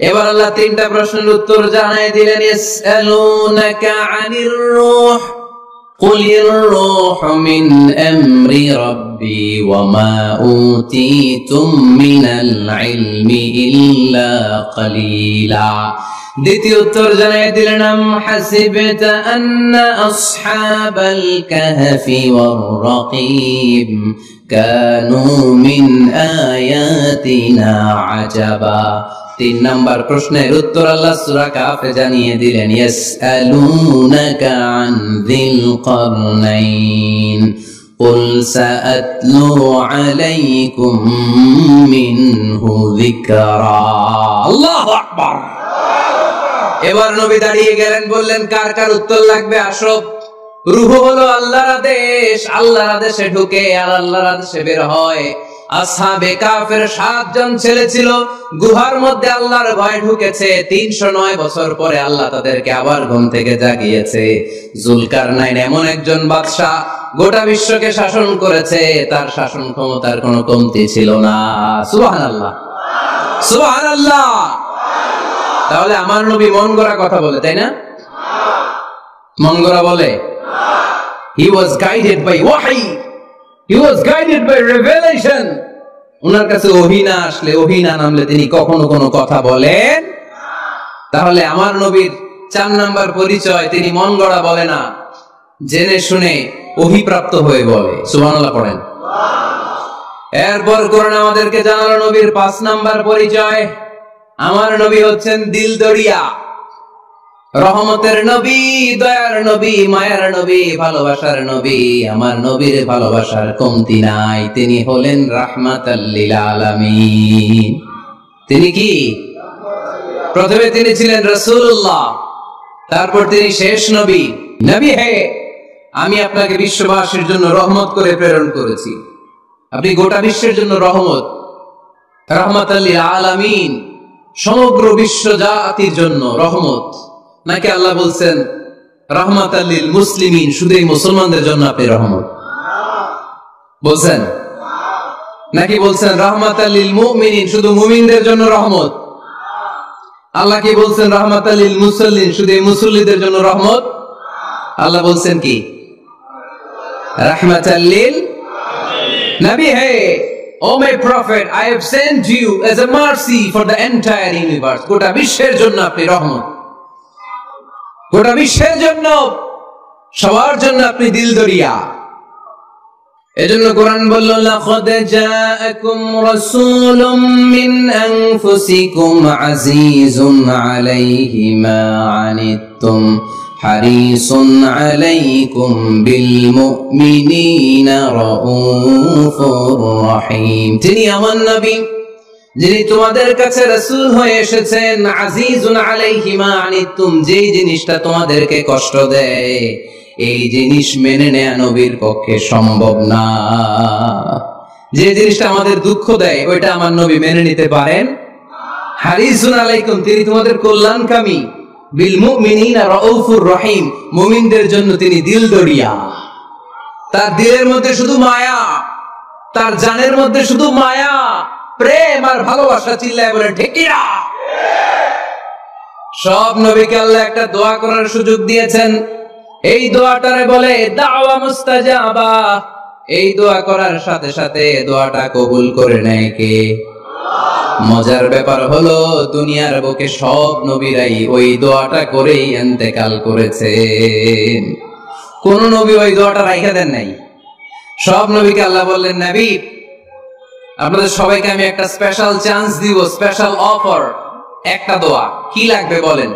এবার আল্লাহ 3টা প্রশ্নের উত্তর জানাই দিলেন। ইয়াসআলুনাকা আনির রূহ কুলির রূহু মিন আমরি রাব্বি ওয়া মা উতিতুম মিনাল ইলমি ইল্লা কালিলা। দ্বিতীয় উত্তর জানাই দিলেন, আম হাসিবতা আন্না আসহাবাল কাহফি ওয়ার রাকিব কানু মিন আয়াতিনা আজাবা। 3 নাম্বার প্রশ্নের উত্তর আল্লাহ সূরা কাহফে জানিয়ে দিলেন, ইয়াসআলুনাকা আন যিল কারনাইন কুল সাআতলু আলাইকুম মিনহু যিকরা। আল্লাহু আকবার। এবার নবী দাঁড়িয়ে গেলেন, বললেন কার কার উত্তর লাগবে আসো। রূহ হলো আল্লাহর আদেশ, আল্লাহর আদেশে ঢুকে আর আল্লাহর আদেশে বের হয়। আসহাবে কাফের 7 জন ছেলে ছিল, গুহার মধ্যে আল্লাহর ভয় ঢুকেছে। 309 বছর পরে আল্লাহ তাদেরকে আবার ঘুম থেকে জাগিয়েছে। যুলকারনাইন এমন একজন বাদশা, গোটা বিশ্বকে শাসন করেছে, তার শাসন ক্ষমতার কোনো কমতি ছিল না। সুবহানাল্লাহ, সুবহানাল্লাহ। তাহলে আমার নবী মন গড়া কথা বলে, তাই না? মন গড়া বলে? He was guided by wahi, he was guided by revelation. ওনার কাছে ওহী না আসলে, ওহী না নামলে তিনি কখনো কোনো কথা বলেন। তাহলে আমার নবীর 4 নাম্বার পরিচয়, তিনি মন গড়া বলে না, জেনে শুনে ওহী প্রাপ্ত হয়ে বলে। সুবহানাল্লাহ পড়েন। এরপর কোরআন আমাদেরকে জানালো নবীর 5 নাম্বার পরিচয়, আমার নবী হচ্ছেন দিল দরিয়া, রহমতের নবী, দয়ার নবী, মায়ার নবী, ভালোবাসার নবী। আমার নবীর ভালোবাসার কমতি নাই। তিনি হলেন রাহমাতাল লিল আলামিন। তিনি কি? প্রথমে তিনি ছিলেন রাসূলুল্লাহ, তারপর তিনি শেষ নবী। নবী হে, আমি আপনাকে বিশ্ববাসীর জন্য রহমত করে প্রেরণ করেছি। আপনি গোটা বিশ্বের জন্য রহমত, রাহমাতাল লিল আলামিন, সমগ্র বিশ্ব জাতির জন্য রহমত। নাকি আল্লাহ বলছেন রাহমাতাল লিল মুসলিমিন, শুধু এই মুসলমানদের জন্য আপনি রহমত বলছেন? নাকি বলছেন রাহমাতাল লিল মুমিনিন, শুধু মুমিনদের জন্য রহমত? আল্লাহ কি বলছেন রাহমাতাল লিল মুসাল্লিন, শুধু এই মুসল্লিদের জন্য রহমত? আল্লাহ বলছেন কি রাহমাতাল লিল নবী হে, O my prophet, I have sent you as a mercy for the entire universe. গোটা বিশ্বের জন্য আপনি রহমত। গোটা বিশ্বের জন্য, সবার জন্য আপনি দিল দরিয়া। এজন্য কোরআন বলল, লাকাদ জাআকুম রাসূলুম মিন আনফুসিকুম আজিজুন আলাইহি মা আনিতুম হারিসুন আলাইকুম বিল মুমিনিনা রাউফুর রহিম। তিনি আমার নবী, যিনি তোমাদের কাছে রাসূল হয়ে এসেছেন। আজিজুন আলাইহি মা আনিতুম, যেই জিনিসটা তোমাদেরকে কষ্ট দেয় এই জিনিস মেনে নেয়া নবীর পক্ষে সম্ভব না। যে জিনিসটা আমাদের দুঃখ দেয় ওইটা আমার নবী মেনে নিতে পারেন। হারিসুন আলাইকুম, তিনি তোমাদের কল্যাণকামী। বিল মুমিনিনা রাউফুর রহিম, মুমিনদের জন্য তিনি দিল দরিয়া। তার দিলের মধ্যে শুধু মায়া, তার জানের মধ্যে শুধু মায়া, প্রেম আর ভালোবাসা। চিল্লায় বলে ঠিক কিনা? সব নবীকে আল্লাহ একটা দোয়া করার সুযোগ দিয়েছেন। এই দোয়াটারে বলে দাওয়া মুস্তাজাবা। এই দোয়া করার সাথে সাথে দোয়াটা কবুল করে নেয় কে? মজার ব্যাপার হলো দুনিয়ার বুকে সব নবীরাই ওই দোয়াটা করেই ইন্তেকাল করেছেন। কোন নবী ওই দোয়াটা রাইখা দেন নাই। সব নবীকে আল্লাহ বললেন, নবী আপনাদের সবাইকে আমি একটা স্পেশাল চান্স দিব, স্পেশাল অফার। একটা দোয়া, কি লাগবে বলেন,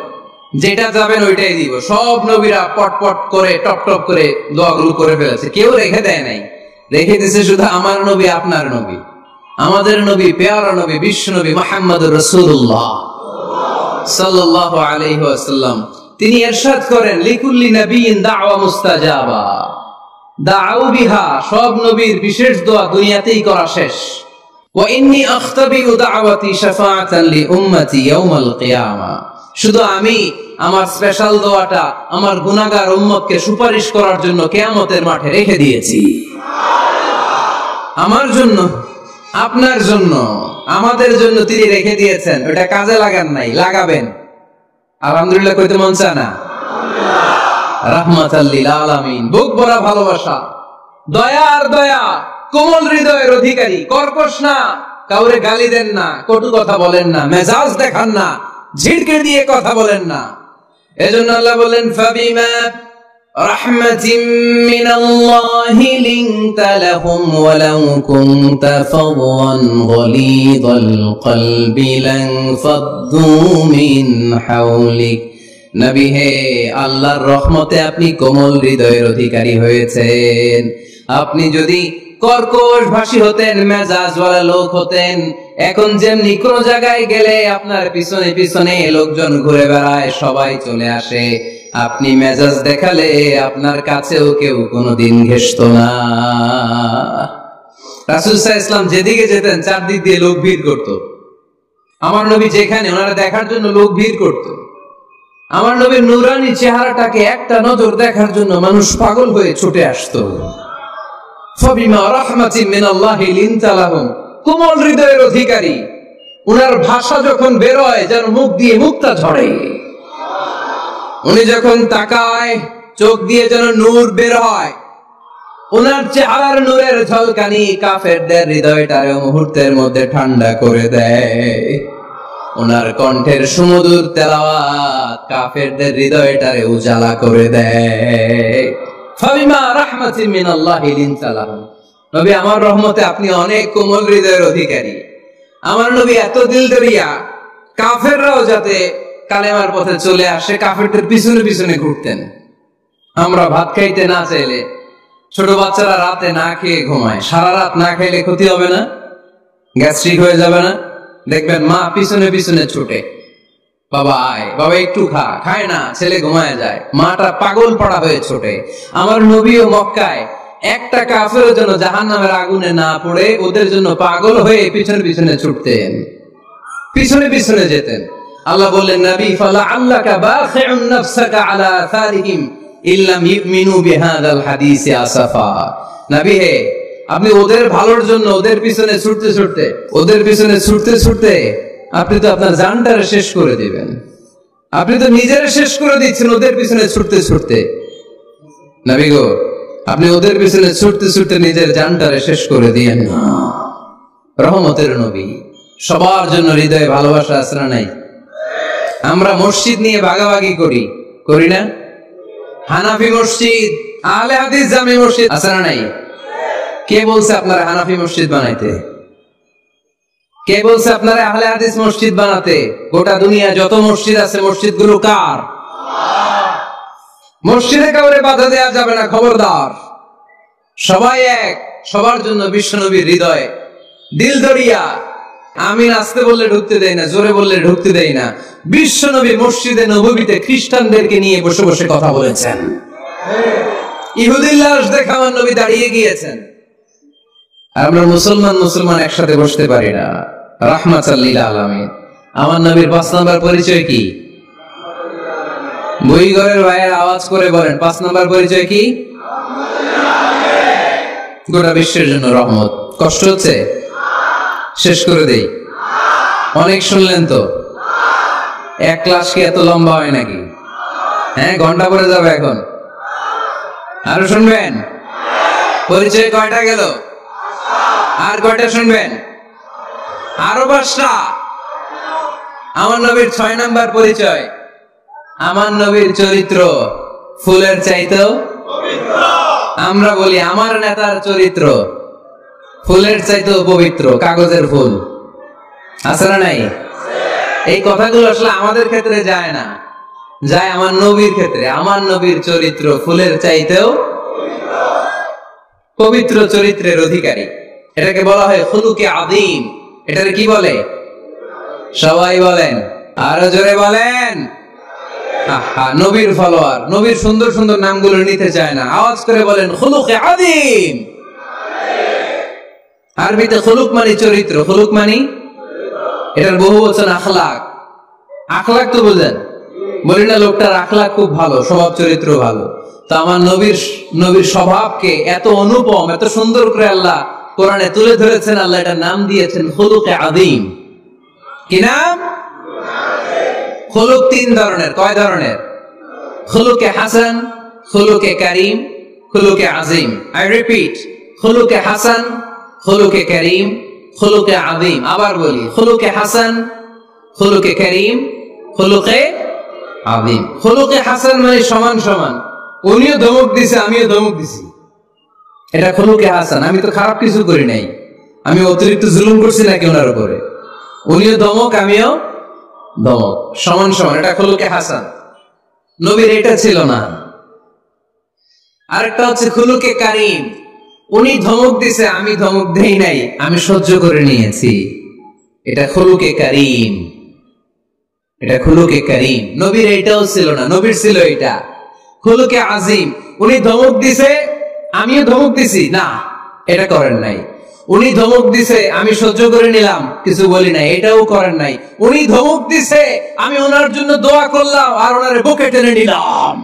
যেটা যাবেন ওইটাই দিব। সব নবীরা পটপট করে টপ টপ করে দোয়াগুলো করে ফেলেছে, কেউ রেখে দেয় নাই। রেখে দিয়েছে শুধু আমার নবী, আপনার নবী, আমাদের নবী, পেয়ারা নবী, বিশ্ব নবী মুহাম্মদুর রাসূলুল্লাহ সাল্লাল্লাহু আলাইহি ওয়াসাল্লাম। তিনি ইরশাদ করেন, লিকুল্লি নাবিয়িন দাওয়া মুস্তাজাবা দাউ বিহা। সব নবীর বিশেষ দোয়া দুনিয়াতেই করা শেষ। ওয়া ইন্নী আখতাবিউ দাওয়াতি শাফাআতান লি উম্মতি ইয়াউমাল কিয়ামা। শুধু আমি আমার স্পেশাল দোয়াটা আমার গুনাহগার উম্মতকে সুপারিশ করার জন্য কিয়ামতের মাঠে রেখে দিয়েছি। আমার জন্য, আপনার জন্য, আমাদের জন্য তিনি রেখে দিয়েছেন। ওটা কাজে লাগান নাই, লাগাবেন। আলহামদুলিল্লাহ কইতে মন চায় না? রাহমাতাল লিল আলামিন, বুক ভরা ভালোবাসা, দয়া আর দয়া, কোমল হৃদয়ের অধিকারী, কর্কশ না, কাউরে গালি দেন না, কটু কথা বলেন না, মেজাজ দেখান না, ঝিড়কে দিয়ে কথা বলেন না। এজন্য আল্লাহ বলেন, ফাবিমা রাহমাতিন মিনাল্লাহি লিনতা লাহুম ওয়ালাউ কুনতা ফাদওয়ান গলিযাল কলবি লানফাদ্দু মিন হাওলিক। নবী হে, আল্লাহর রহমতে আপনি কোমল হৃদয়ের অধিকারী হয়েছেন। আপনি যদি কর্কশ ভাষী হতেন, মেজাজওয়ালা লোক হতেন, এখন যেমনি কোন জায়গায় গেলে আপনার পিছনে পিছনে লোকজন ঘুরে বেড়ায়, সবাই চলে আসে, আপনি মেজাজ দেখালে আপনার কাছেও কেউ কোনোদিন ঘেষত না। রাসূল সাল্লাল্লাহু আলাইহি ওয়াসাল্লাম যেদিকে যেতেন চারদিক দিয়ে লোক ভিড় করত। আমার নবী যেখানে, ওনারা দেখার জন্য লোক ভিড় করত। আমার নবীর নূরানী চেহারাটাকে একটা নজর দেখার জন্য মানুষ পাগল হয়ে ছুটে আসতো। ফাবিমা রাহমাতিন মিনাল্লাহি লিনতা লাহুম, কোমল হৃদয়ের অধিকারী। উনার ভাষা যখন বের হয় যেন মুখ দিয়ে মুক্তা ঝরে। উনি যখন তাকায় চোখ দিয়ে যেন নূর বের হয়। উনার চেহারার নূরের ঝলকানি কাফেরদের হৃদয়টারে মুহূর্তের মধ্যে ঠান্ডা করে দেয়। ওনার কণ্ঠের সুমধুর তেলাওয়াত কাফেরদের হৃদয়টারে উজালা করে দেয়। ফাবিমা রাহমাতিন মিনাল্লাহি লিনতা লাহুম, নবী আমার রহমতে আপনি অনেক কোমল হৃদয়ের অধিকারী। আমার নবী এত দিল দরিয়া, কাফেররাও যাতে কালেমার পথে চলে আসে কাফেরদের পিছনে পিছনে ঘুরতেন। আমরা ভাত খাইতে না চাইলে, ছোট বাচ্চারা রাতে না খেয়ে ঘুমায়, সারা রাত না খাইলে ক্ষতি হবে না? গ্যাস্ট্রিক হয়ে যাবে না? দেখবেন মা পিছনে পিছনে ছুটে, বাবা আয়, বাবা একটু খা, খায় না, ছেলে ঘুমায় যায়, মাটা পাগল পড়া হয়ে ছোটে। আমার নবীও মক্কায় একটা কাফেরের জন্য জাহান্নামের আগুনে না পড়ে ওদের জন্য পাগল হয়ে পিছনে পিছনে ছুটতেন, পিছনে পিছনে যেতেন। আল্লাহ বললেন, নবী ফালাআল্লাকা বাখিউন নাফসাকা আলা আথারিহিম ইল্লাম ইউমিনু বিহাদাল হাদিসি আসাফা। নবী হে, আপনি ওদের ভালোর জন্য ওদের পিছনে ছুটতে ছুটতে, ওদের পিছনে ছুটতে ছুটতে আপনি তো আপনার জানটারে শেষ করে দিবেন। আপনি তো নিজের শেষ করে দিচ্ছেন ওদের পিছনে ছুটতে ছুটতে। নবী গো, আপনি ওদের পিছনে ছুটতে ছুটতে নিজের জানটারে শেষ করে দিয়েন না। রহমতের নবী, সবার জন্য হৃদয়ে ভালোবাসা আছে না নাই? আমরা মসজিদ নিয়ে ভাগাভাগি করি, করি না? হানাফি মসজিদ, আহলে হাদিস জামি মসজিদ আছে না নাই? কে বলছে আপনারা হানাফি মসজিদ বানাইতে? কে বলছে আপনারা আহলে হাদিস মসজিদ বানাতে? গোটা দুনিয়া যত মসজিদ আছে মসজিদগুলো কার? মসজিদে কাউরে বাধা দেওয়া যাবে না, খবরদার। সবাই এক, সবার জন্য বিশ্বনবীর হৃদয়, দিল দরিয়া। আমি আসতে বললে ঢুকতে দেই না, জোরে বললে ঢুকতে দেই না। বিশ্বনবী মসজিদে নববীতে খ্রিস্টানদেরকে নিয়ে বসে বসে কথা বলেছেন। ইহুদির লাশ দেখে আমার নবী দাঁড়িয়ে গিয়েছেন। আমরা মুসলমান একসাথে বসতে পারি না। রাহমাতাল লিল আলামিন। আমার নবীর 5 নাম্বার পরিচয় কি? বইঘরের ভাইয়ের আওয়াজ করে বলেন, 5 নাম্বার পরিচয় কি? গোটা বিশ্বের জন্য রহমত। কষ্ট হচ্ছে? শেষ করে দেই। অনেক শুনলেন তো। এক ক্লাস কি এত লম্বা হয় নাকি? হ্যাঁ, ঘন্টা পরে যাবে এখন। আরো শুনবেন? পরিচয় কয়টা গেল? আর কয়টা শুনবেন? আরো 5টা। আমার নবীর 6 নাম্বার পরিচয়, আমার নবীর চরিত্র ফুলের চাইতেও পবিত্র। আমরা বলি আমার নেতার চরিত্র ফুলের চাইতেও পবিত্র। কাগজের ফুল আছে না নাই? এই কথাগুলো আসলে আমাদের ক্ষেত্রে যায় না, যায় আমার নবীর ক্ষেত্রে। আমার নবীর চরিত্র ফুলের চাইতেও পবিত্র চরিত্রের অধিকারী। এটাকে বলা হয় খুলুকে আযীম। এটাকে কি বলে? সবাই বলেন, আরো জোরে বলেন। নবীর ফলোয়ার, নবীর সুন্দর সুন্দর নামগুলো নিতে চায় না, আওয়াজ করে বলেন খুলুকে আযীম। আরবিতে খুলুক মানে চরিত্র, খুলুক মানে এটার বহুবচন আখলাক। আখলাক তো বুঝেন, বলি না লোকটার আখলাক খুব ভালো, স্বভাব চরিত্র ভালো। তো আমার নবীর স্বভাবকে এত অনুপম, এত সুন্দর করে আল্লাহ কোরআনে তুলে ধরেছেন। আল্লাহ এটার নাম দিয়েছেন খুলুকে আযীম। কি নাম? খুলুক 3 ধরনের। কয় ধরনের? খুলুকে হাসান, খুলুকে কারীম, খুলুকে আযীম। আই রিপিট, খুলুকে হাসান, খুলুকে কারীম, খুলুকে আযীম। আবার বলি, খুলুকে হাসান, খুলুকে কারীম, খুলুকে আযীম। খুলুকে হাসান মানে সমান সমান, উনিও ধমক দিছে আমিও ধমক দিছি, এটা খুলুকে হাসান। আমি তো খারাপ কিছু করি নাই, আমি অতিরিক্ত জুলুম করছি নাকি ওনার উপরে? উনিও ধমক আমিও ধমক, সমান সমান, এটা খুলুকে হাসান। নবীর এটা ছিল না। আরেকটা হচ্ছে খুলুকে কারীম, উনি ধমক দিছে আমি ধমক দেই নাই, আমি সহ্য করে নিয়েছি, এটা খুলুকে কারীম। এটা খুলুকে কারীম। নবীর এইটাও ছিল না, নবীর ছিল এটা খুলুকে আযীম। উনি ধমক দিছে আমিও ধমক দিছি, না এটা করেন নাই। উনি ধমক দিছে আমি সহ্য করে নিলাম, কিছু বলি নাই, এটাও করেন নাই। উনি ধমক দিছে আমি ওনার জন্য দোয়া করলাম আর ওনারে বুকে টেনে নিলাম,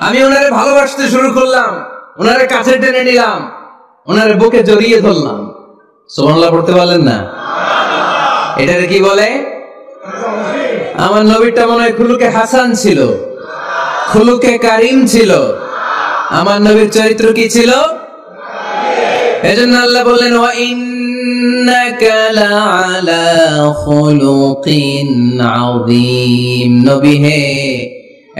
আমি ওনারে ভালোবাসতে শুরু করলাম, ওনারে কাছে টেনে নিলাম, ওনারে বুকে জড়িয়ে ধরলাম। সুবহানাল্লাহ পড়তে পারলেন না? এটারে কি বলে? আমার নবীটা মনে হয় খুলুকে হাসান ছিল, খুলুকে কারীম ছিল। আমার নবীর চরিত্র কি ছিল? এজন্য আল্লাহ বললেন ওয়া ইন্নাকা লাআলা খুলুকিন আযীম। নবী হে,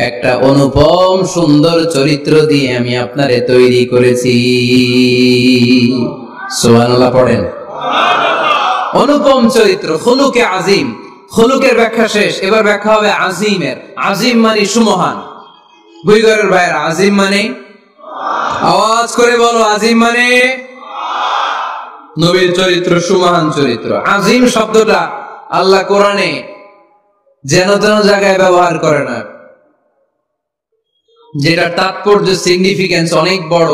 একটা অনুপম সুন্দর চরিত্র দিয়ে আমি আপনারে তৈরি করেছি। সুবহানাল্লাহ পড়েন। অনুপম চরিত্র, খুলুকে আযীম। খুলুকের ব্যাখ্যা শেষ, এবার ব্যাখ্যা হবে আযীমের। আযীম মানে সুমহান। বুইগরের ভাইয়ের, আযীম মানে, আওয়াজ করে বলো, আযীম মানে নবীর চরিত্র, সুমহান চরিত্র। আযীম শব্দটা আল্লাহ কোরআনে যেন তেন জায়গায় ব্যবহার করে না, যেটা তাৎপর্য সিগনিফিকেন্স অনেক বড়,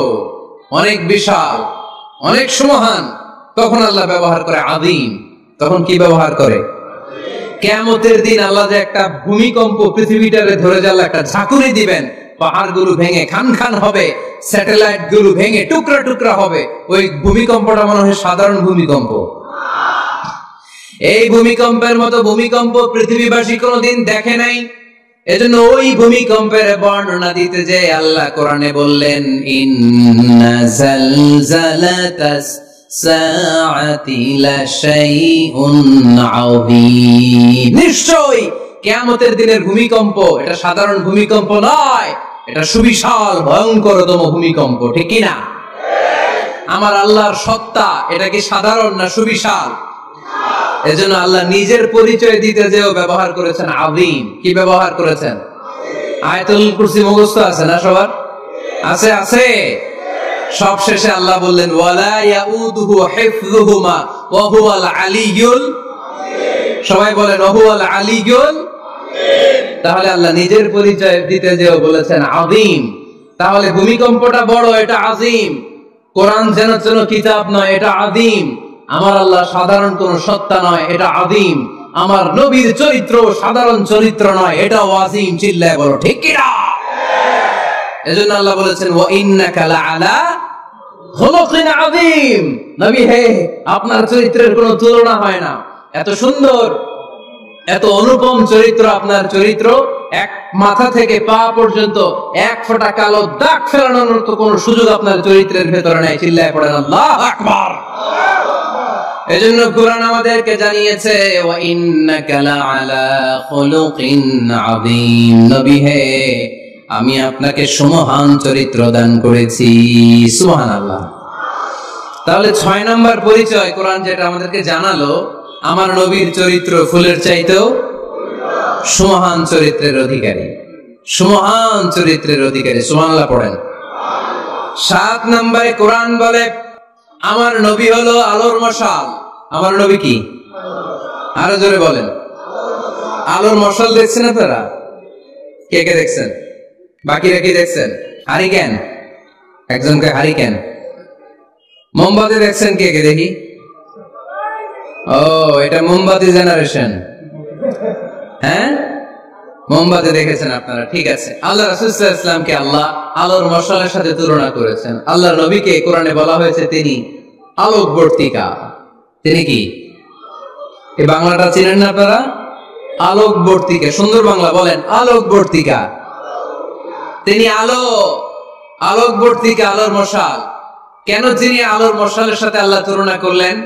অনেক বিশাল, অনেক সুমহান, তখন আল্লাহ ব্যবহার করে আযীম। তখন কি ব্যবহার করে? কিয়ামতের দিন আল্লাহ যে একটা ভূমিকম্প পৃথিবীটারে ধরে যাবে, একটা ঝাঁকুনি দিবেন, পাহাড়গুলো ভেঙে খান খান হবে, স্যাটেলাইট গুলো ভেঙে টুকরা টুকরা হবে। ওই ভূমিকম্পটা মনে হয় সাধারণ ভূমিকম্প। এই ভূমিকম্পের মতো ভূমিকম্প পৃথিবীবাসী কোনোদিন দেখে নাই। এজন্য ওই ভূমিকম্পের বর্ণনা দিতে যে আল্লাহ কোরআনে বললেন ইন্না জালজালাতাস সাআতি লাশাইউন আযীম। নিশ্চয়ই কিয়ামতের দিনের ভূমিকম্প এটা সাধারণ ভূমিকম্প নয়, এটা সুবিশাল ভয়ঙ্করতম ভূমিকম্প, ঠিক কি না? আমার আল্লাহর সত্তা এটা কি সাধারণ না সুবিশাল? এজন্য আল্লাহ নিজের পরিচয় দিতে যেও ব্যবহার করেছেন আযীম। কি ব্যবহার করেছেন? আয়াতুল কুরসি মুখস্থ আছে না সবার? আছে আছে। সব শেষে আল্লাহ বললেন ওয়ালা ইয়াউদুহু হিফযুহুমা ওয়া হুয়াল আলিয়্যুল। সবাই বলেন ওয়া হুয়াল আলিয়্যুল। তাহলে আল্লাহ নিজের পরিচয় দিতে যেও বলেছেন আযীম। তাহলে ভূমিকম্পটা বড়, এটা আযীম। কোরআন যেন কিতাব নয়, এটা আযীম। আমার আল্লাহ সাধারণ কোন সত্তা নয়, এটা আযীম। আমার নবীর চরিত্র সাধারণ চরিত্র নয়, এটাও আযীম। চিল্লায় বলো ঠিক কি না? এজন্য আল্লাহ বলেছেন ওয়া ইন্নাকা লাআলা খুলুকিন আযীম। নবী হে, আপনার চরিত্রের কোনো তুলনা হয় না। এত সুন্দর, এত অনুপম চরিত্র আপনার চরিত্র। এক মাথা থেকে পা পর্যন্ত এক ফোঁটা কালো দাগ ফেলানোর তো কোনো সুযোগ আপনার চরিত্রের ভেতরে নাই। চিল্লায় পড়েন আল্লাহু আকবার। এজন্য কুরআন আমাদেরকে জানিয়েছে ওয়া ইন্নাকা লাআলা খুলুকিন আযীম। নবী হে, আমি আপনাকে সুমহান চরিত্র দান করেছি। সুবহানাল্লাহ। তাহলে 6 নম্বর পরিচয় কোরআন যেটা আমাদেরকে জানালো, আমার নবীর চরিত্র ফুলের চাইতেও সুমহান চরিত্রের অধিকারী। সুমহান চরিত্রের অধিকারী। সুবহানাল্লাহ পড়েন। 7 নম্বরে কোরআন বলে আমার নবী হলো আলোর মশাল। আমার নবী কি? আরো জোরে বলেন। আলোর মশাল দেখছেন আপনারা? কে কে দেখছেন? বাকিরা কি দেখছেন? হারিকেন। একজনকে হারিকেন। মোমবাতি দেখছেন কে কে? দেখি। ও, এটা মোমবাতি জেনারেশন। হ্যাঁ, মোমবাতি দেখেছেন আপনারা, ঠিক আছে। আল্লাহ রাসূল সাল্লাল্লাহু আলাইহি ওয়াসাল্লামকে আল্লাহ আলোর মশালের সাথে তুলনা করেছেন। আল্লাহর নবীকে কোরআনে বলা হয়েছে তিনি আলোকবর্তিকা। তিনি কি? এই বাংলাটা চিনেন না আপনারা? আলোকবর্তিকা। সুন্দর বাংলা বলেন, আলোকবর্তিকা। তিনি আলো, আলোকবর্তিকা, আলোর মশাল। কেন তিনি আলোর মশালের সাথে আল্লাহ তুলনা করলেন?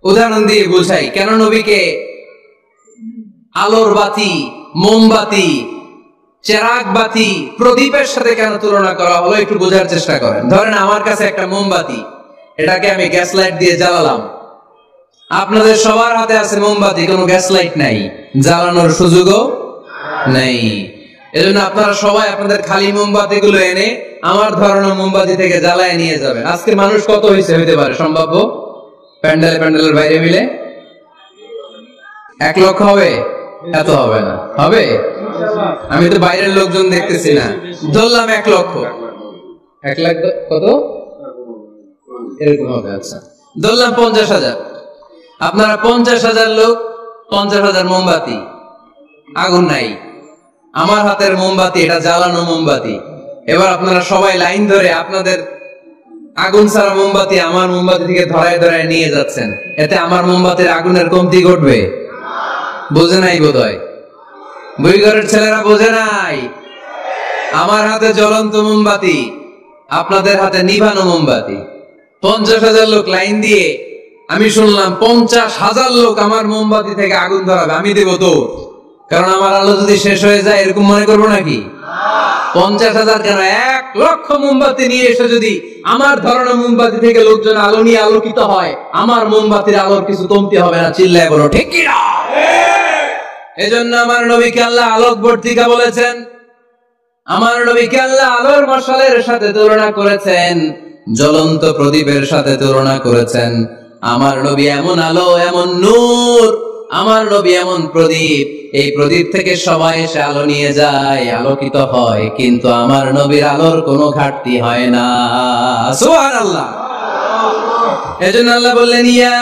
উদাহরণ দিয়ে বুঝাই। কেন নবীকে আলোর বাতি, মোমবাতি, চেরাগ বাতি, প্রদীপের সাথে কেন তুলনা করা হলো একটু বোঝার চেষ্টা করেন। ধরেন আমার কাছে একটা মোমবাতি, এটাকে আমি গ্যাস লাইট দিয়ে জ্বালালাম। আপনাদের সবার হাতে আছে মোমবাতি, কোনো গ্যাস লাইট নাই, জ্বালানোর সুযোগও নেই। এজন্য আপনারা সবাই আপনাদের খালি মোমবাতি গুলো এনে আমার ধরানো মোমবাতি থেকে জ্বালায় নিয়ে যাবেন। আজকে মানুষ কত হইতে পারে সম্ভাব্য? প্যান্ডেলের বাইরে মিলে 1 লক্ষ হবে? এত হবে না। হবে? আমি তো বাইরের লোকজন দেখতেছি না। ধরলাম 1 লক্ষ। 1 লাখ কত? এরকম হবে। আচ্ছা, ধরলাম 50,000। আপনারা 50,000 লোক, 50,000 মোমবাতি, আগুন নাই। আমার হাতের মোমবাতি, এটা জ্বালানো মোমবাতি। এবার আপনারা সবাই লাইন ধরে আপনাদের আগুন ছাড়া মোমবাতি আমার মোমবাতি থেকে ধরায় ধরায় নিয়ে যাচ্ছেন। এতে আমার মোমবাতির আগুনের কমতি ঘটবে? বোঝে নাই বোধহয়। বুড়িঘরের ছেলেরা বোঝে নাই। আমার হাতে জ্বলন্ত মোমবাতি, আপনাদের হাতে নিভানো মোমবাতি। 50,000 লোক লাইন দিয়ে, আমি শুনলাম 50,000 লোক আমার মোমবাতি থেকে আগুন ধরাবে। আমি দেব তো, কারণ আমার আলো যদি শেষ হয়ে যায় এরকম মনে করবো নাকি? 50,000 কেন, 1 লক্ষ মোমবাতি নিয়ে এসে যদি আমার ধরানো মোমবাতি থেকে লোকজন আলো নিয়ে আলোকিত হয়, আমার মোমবাতির আলোর কিছু কমতি হবে না। চিল্লায় বলো ঠিক কি না? এজন্য আমার নবীকে আল্লাহ আলোকবর্তিকা বলেছেন। আমার নবীকে আল্লাহ আলোর মশালের সাথে তুলনা করেছেন, জ্বলন্ত প্রদীপের সাথে তুলনা করেছেন। আমার নবী এমন আলো, এমন নূর। আমার নবী এমন প্রদীপ, এই প্রদীপ থেকে সবাই এসে আলো নিয়ে যায়, আলোকিত হয়, কিন্তু আমার নবীর আলোর কোনো ঘাটতি হয় না। সুবহানাল্লাহ। এজন্য আল্লাহ বললেন ইয়া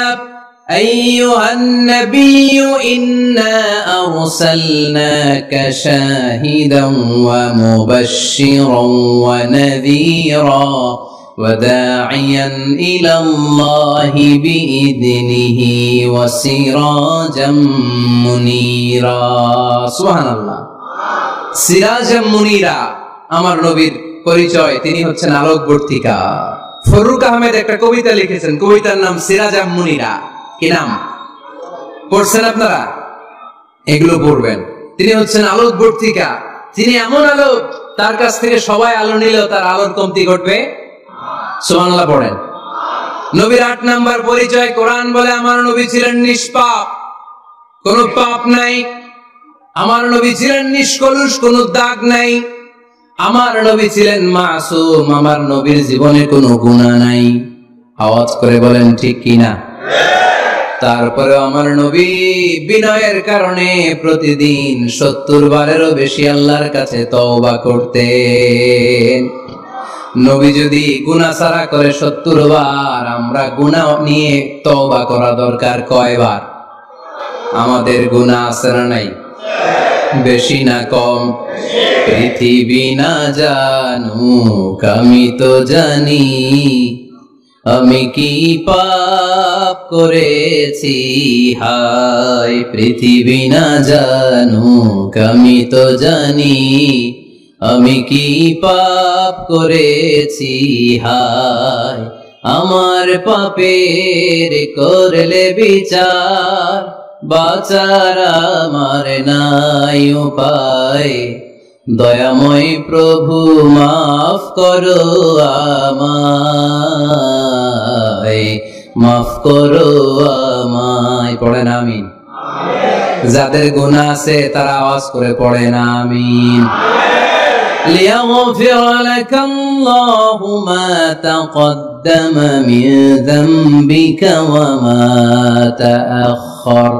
আইয়ুহান নাবিয়্যু ইন্না আরসালনাকা শাহিদান ওয়া মুবাশশিরান ওয়া নাযীরা وداعيا إلى الله بإذنه وسراجا منيرا سبحان الله سراجا منيرا আমার নবীর পরিচয়, তিনি হচ্ছেন আলোকবর্তিকা। ফরুক আহমেদ একটা কবিতা লিখেছেন, কবিতার নাম সিরাজা মুনিরা। কি নাম? পড়ছেন আপনারা? এগুলো পড়বেন। তিনি হচ্ছেন আলোক বর্তিকা। তিনি এমন আলো, তার কাছ থেকে সবাই আলো নিলেও তার আলোর কমতি ঘটবে। সুবহানাল্লাহ পড়েন। নবীর 8 নাম্বার পরিচয়, কোরআন বলে আমার নবী ছিলেন নিষ্পাপ, কোনো পাপ নাই। আমার নবী ছিলেন নিষ্কলুষ, কোনো দাগ নাই। আমার নবী ছিলেন মাসুম, আমার নবীর জীবনে কোনো গুনাহ নাই। আওয়াজ করে বলেন ঠিক কিনা? তারপরে আমার নবী বিনয়ের কারণে প্রতিদিন 70 বারেরও বেশি আল্লাহর কাছে তওবা করতেন। নবী যদি গুনাহ ছাড়া করে 70 বার, আমরা গুনাহ নিয়ে তওবা করা দরকার কয়বার? আমাদের গুনাহ আছে না নাই? বেশি না কম? পৃথিবী না জানুক আমি তো জানি, আমি কি পাপ করেছি হায়। পৃথিবী না জানুক আমি তো জানি, আমি কি পাপ করেছি হায়। আমার পাপের করলে বিচার, বাঁচার আমার নাই উপায়। দয়াময় প্রভু মাফ করো আমায়, মাফ করো আমায়। পড়েন আমিন। যাদের গুনাহ আছে তারা আওয়াজ করে পড়েন আমিন। লিয়াগফির লাকাল্লাহু মা তাকদ্দামা মিন যামবিকা ওয়া মা তাআখার।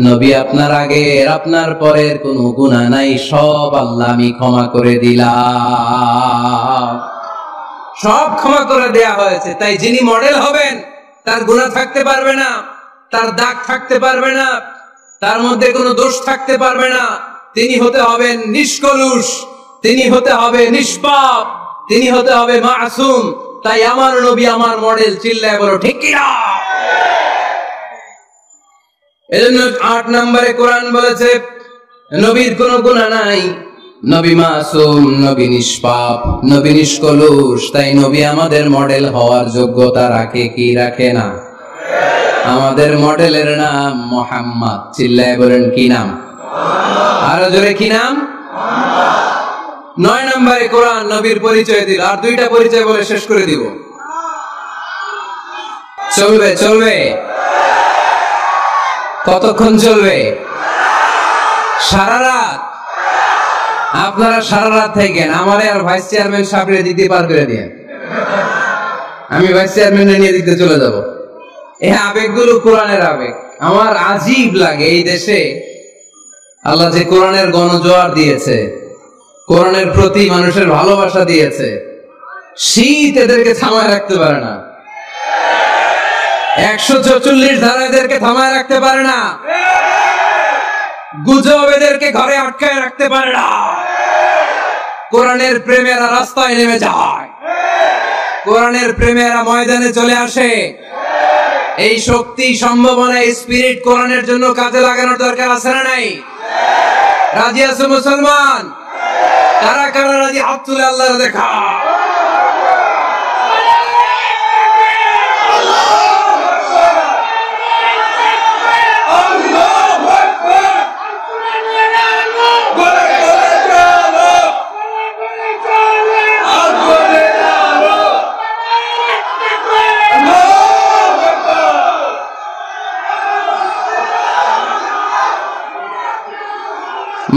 নবী আপনার আগের আপনার পরের কোনো গুনাহ নাই, সব আল্লাহ আমি ক্ষমা করে দিলাম। সব ক্ষমা করে দেয়া হয়েছে। তাই যিনি মডেল হবেন তার গুনাহ থাকতে পারবে না, তার দাগ থাকতে পারবে না, তার মধ্যে কোনো দোষ থাকতে পারবে না। তিনি হতে হবেন নিষ্কলুষ, তিনি হতে হবে নিষ্পাপ, তিনি হতে হবে মাসুম। তাই আমার নবী আমার মডেল। চিল্লায় বলো ঠিক কিনা? এজন্য 8 নম্বরে কোরআন বলেছে নবীর কোনো গুনাহ নাই, নবী মাসুম, নবী নিষ্পাপ, নবী নিষ্কলুষ। তাই নবী আমাদের মডেল হওয়ার যোগ্যতা রাখে কি রাখে না? আমাদের মডেলের নাম মুহাম্মদ। চিল্লায় বলেন কি নাম? আরো জোরে কি নাম? 9 নম্বরে কোরআন নবীর পরিচয় দিল। আর 2টা পরিচয় বলে শেষ করে দিব। চলবে চলবে? কতক্ষণ চলবে? সারা রাত? আপনারা সারা রাত থাকেন, আমারে আর ভাইস চেয়ারম্যান সাহেবরে দিতে পার করে দিয়েন। আমি ভাইস চেয়ারম্যানের নিয়ে দিতে চলে যাব। এই আবেগগুলো কোরআনের আবেগ। আমার আজীব লাগে এই দেশে আল্লাহ যে কোরআনের গণজোয়ার দিয়েছে, কোরআনের প্রতি মানুষের ভালোবাসা দিয়েছে, শীত এদেরকে থামায় রাখতে পারে না। 144 ধারা এদেরকে থামায় রাখতে পারে না। গুজব এদেরকে ঘরে আটকায় রাখতে পারে না। কোরআনের প্রেমেরা রাস্তায় নেমে যায়, কোরআনের প্রেমেরা ময়দানে চলে আসে। এই শক্তি, সম্ভাবনা, স্পিরিট কোরআনের জন্য কাজে লাগানোর দরকার আছে না নাই? রাজি আছে মুসলমান? কারা কারা রাজি? হাত তুলে আল্লাহর দেখা।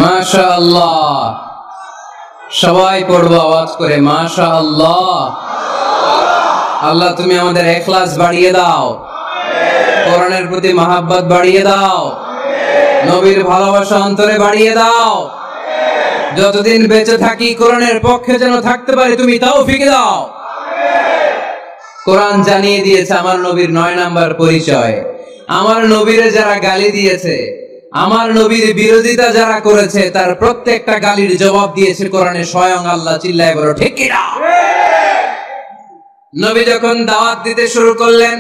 মাশাআল্লাহ। সবাই পড়বো আওয়াজ করে মাশাআল্লাহ। আল্লাহ তুমি আমাদের ইখলাস বাড়িয়ে দাও, কোরআনের প্রতি মহব্বত বাড়িয়ে দাও, নবীর ভালোবাসা অন্তরে বাড়িয়ে দাও। যতদিন বেঁচে থাকি কোরআনের পক্ষে যেন থাকতে পারি, তুমি তৌফিক দাও। কোরআন জানিয়ে দিয়েছে আমার নবীর 9 নাম্বার পরিচয়। আমার নবীরে যারা গালি দিয়েছে, আমার নবীর বিরোধিতা যারা করেছে, তার প্রত্যেকটা গালির জবাব দিয়েছে কোরআনে স্বয়ং আল্লাহ। চিল্লায় বলো ঠিক কিনা? নবী যখন দাওয়াত দিতে শুরু করলেন,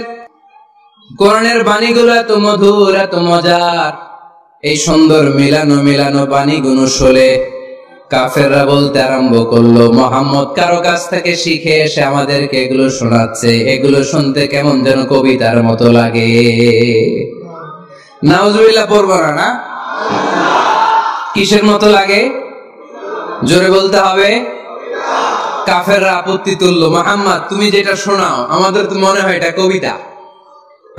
কোরআনের বাণীগুলো এত মধুর, এত মজার, এই সুন্দর মিলানো মিলানো বাণীগুলো শুনে কাফেররা বলতে আরম্ভ করলো, মুহাম্মদ কারো কাছ থেকে শিখে এসে আমাদেরকে এগুলো শোনাচ্ছে, এগুলো শুনতে কেমন যেন কবিতার মতো লাগে। নাউজুবিল্লাহ পড়বো না? কিসের মতো লাগে? জোরে বলতে হবে। কাফেররা আপত্তি তুলল, মুহাম্মদ তুমি যেটা শোনাও আমাদের তো মনে হয় এটা কবিতা।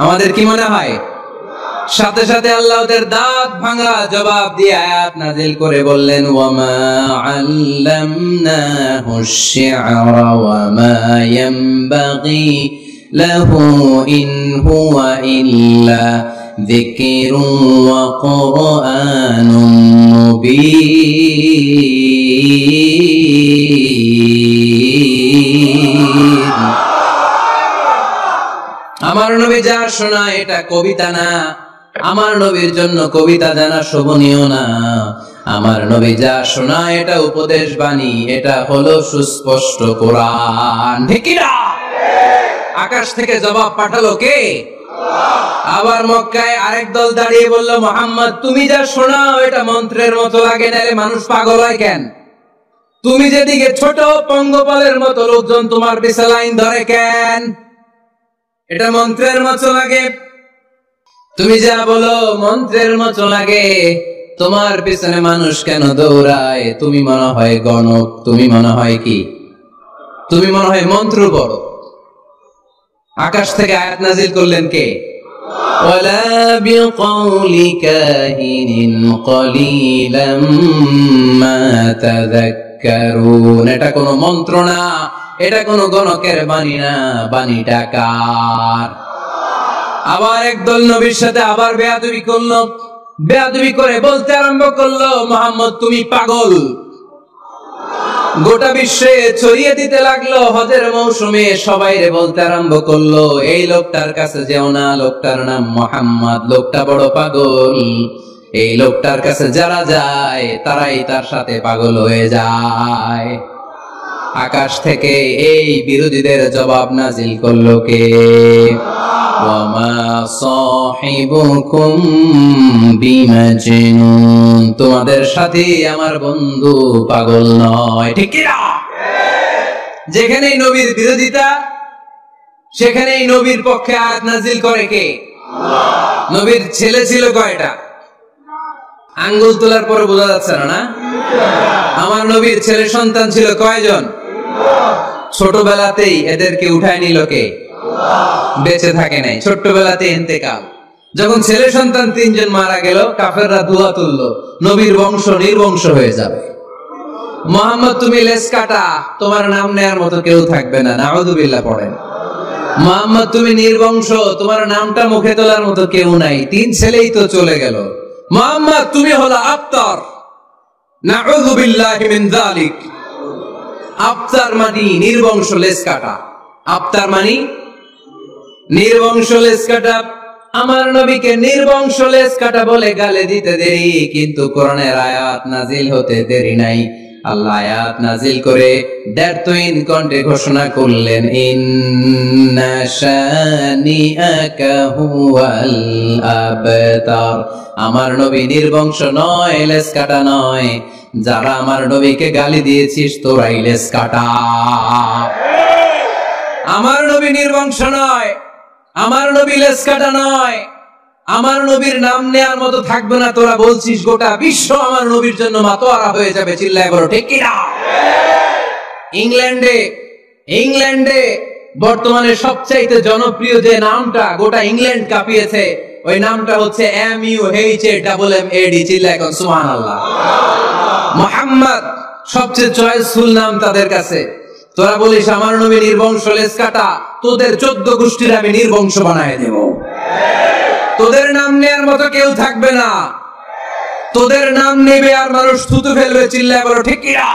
আমাদের কি মনে হয়? সাথে সাথে আল্লাহ ওদের দাঁত ভাঙা জবাব দিয়ে আয়াত নাযিল করে বললেন, ওয়ামা আল্লামনাহু আশ-শি'রা ওয়ামা ইয়ানবাগি লাহু ইন হুয়া ইল্লা যিকরুন ওয়া কুরআনুন মুবিন। আমার নবী যা শোনায় এটা কবিতা না, আমার নবীর জন্য কবিতা জানা শোভনীয় না। আমার নবী যা শোনায় এটা উপদেশ বাণী, এটা হলো সুস্পষ্ট কোরআন। ঠিক কি না? আকাশ থেকে জবাব পাঠালো কে? আবার মক্কায় আরেক দল দাঁড়িয়ে বলল, মুহাম্মদ তুমি যা শোনাও এটা মন্ত্রের মতো লাগে, নালে মানুষ পাগল হয় কেন? তুমি যেদিকে ছোট পঙ্গপালের মতো লোকজন তোমার পিছে লাইন ধরে কেন? এটা মন্ত্রের মতো লাগে। তুমি যা বলো মন্ত্রের মতো লাগে, তোমার পিছনে মানুষ কেন দৌড়ায়? তুমি মনে হয় গণক, তুমি মনে হয় কি? তুমি মনে হয় মন্ত্র বড়। আকাশ থেকে আয়াত নাযিল করলেন কে? ওয়ালা বিকাউলি কাহিনিন কলিলাম মা তাযাক্কারুন। এটা কোনো মন্ত্র না, এটা কোনো গণকের বাণী না, বাণীটা কার? আবার একদল নবীর সাথে আবার বেয়াদবি করলো, বেয়াদবি করে বলতে আরম্ভ করলো, মুহাম্মদ তুমি পাগল। গোটা বিশ্বে ছড়িয়ে দিতে লাগলো। হজের মৌসুমে সবাই বলতে আরম্ভ করলো, এই লোকটার কাছে যেও না, লোকটার নাম মুহাম্মদ, লোকটা বড় পাগল। এই লোকটার কাছে যারা যায় তারাই তার সাথে পাগল হয়ে যায়। আকাশ থেকে এই বিরোধীদের জবাব নাজিল করলো কে? ওয়ামা সাহিবুকুম বিমাজনুন। তোমাদের সাথে আমার বন্ধু পাগল নয়। ঠিক কি না? যেখানেই নবীর বিরোধিতা সেখানেই নবীর পক্ষে আয়াত নাজিল করে কে? নবীর ছেলে ছিল কয়টা? আঙ্গুল তোলার পরে বোঝা যাচ্ছে না? আমার নবীর ছেলে সন্তান ছিল কয়জন? ছোটবেলাতেই এদেরকে উঠায় নিল কে? বেঁচে থাকে নাই, ছোট্টবেলাতে ইন্তেকাল। যখন ছেলে সন্তান 3 জন মারা গেল, কাফেররা দুয়া তুললো, নবীর বংশ নির্বংশ হয়ে যাবে। মুহাম্মদ তুমি লেস কাটা, তোমার নাম নেয়ার মতো কেউ থাকবে না। নাউযুবিল্লাহ পড়েন। মুহাম্মদ তুমি নির্বংশ, তোমার নামটা মুখে তোলার মতো কেউ নাই। 3 ছেলেই তো চলে গেল। মুহাম্মদ তুমি হলো আবতার। নাউযুবিল্লাহি মিন যালিক। আবতার মানে নির্বংশ, লেস কাটা। আবতার মানে নির্বংশ, লেস কাটা। আমার নবীকে নির্বংশ লেস কাটা বলে গালে দিতে দেরি, কিন্তু কোরআনের আয়াত নাজিল হতে দেরি নাই। আল্লাহ আয়াত নাজিল করে দ্ব্যর্থহীন কণ্ঠে ঘোষণা করলেন, ইন্না শানিআকা হুয়াল আবতার। আমার নবী নির্বংশ নয়, লেস কাটা নয়। যারা আমার নবীকে গালি দিয়েছিস তোরাই লেস কাটা। আমার নবী নির্বংশ নয়, আমার নবী লেস কাটা নয়। আমার নবীর নাম নেয়ার মতো থাকবে না। তোরা বলছিস গোটা বিশ্ব আমার নবীর জন্য মাতোয়ারা হয়ে যাবে। চিল্লায় বলো ঠিক কি না? ইংল্যান্ডে বর্তমানে সবচাইতে জনপ্রিয় যে নামটা গোটা ইংল্যান্ড কাঁপিয়েছে, ওই নামটা হচ্ছে MUHAMMAD। চিল্লায় এখন সুবহানাল্লাহ। মুহাম্মদ সবচেয়ে চয়েসফুল নাম তাদের কাছে। তোরা বলিস আমার নবী নির্বংশ, লেস কাটা, তোদের 14 গোষ্ঠীর আমি নির্বংশ বানায় দেব। তোদের নাম নেয়ার মতো কেউ থাকবে না। তোদের নাম নেবে আর মানুষ থুতু ফেলবে। চিল্লায় বলো ঠিক কি না?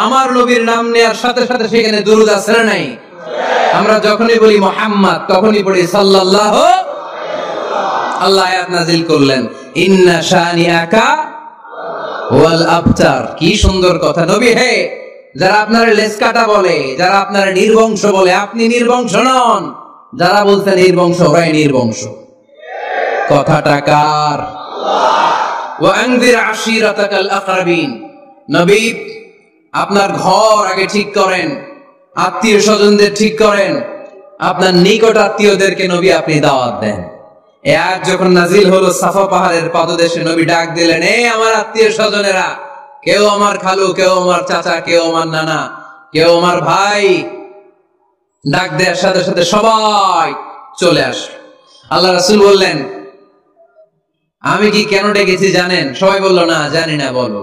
আমার নবীর নাম নেয়ার সাথে সাথে সেখানে দুরূদ আছে না নাই? আমরা যখনই বলি মুহাম্মদ তখনই পড়ি সাল্লাল্লাহু। আল্লাহ আয়াত নাজিল করলেন, ইন্না শানিআকা ওয়াল আবতার। কি সুন্দর কথা। নবী হে, যারা আপনার লেস কাটা বলে, যারা আপনার নির্বংশ বলে, আপনি নির্বংশ নন। যারা বলছে নির্বংশ, ওরাই নির্বংশ। কথাটা কার? ওয়া আনযির আশিরাতাকাল আকরাবিন। নবী আপনার ঘর আগে ঠিক করেন, আত্মীয় স্বজনদের ঠিক করেন, আপনার নিকট আত্মীয়দেরকে নবী আপনি দাওয়াত দেন। এই আয়াত যখন নাজিল হলো সাফা পাহাড়ের পাদদেশে, নবী ডাক দিলেন, এই আমার আত্মীয় স্বজনেরা, কেউ আমার খালু, কেউ আমার চাচা, কেউ আমার নানা, কেউ আমার ভাই। ডাক দেওয়ার সাথে সাথে সবাই চলে আসলো। আল্লাহ রাসূল বললেন, আমি কি কেন ডেকেছি জানেন? সবাই বলল, না জানি না, বলো।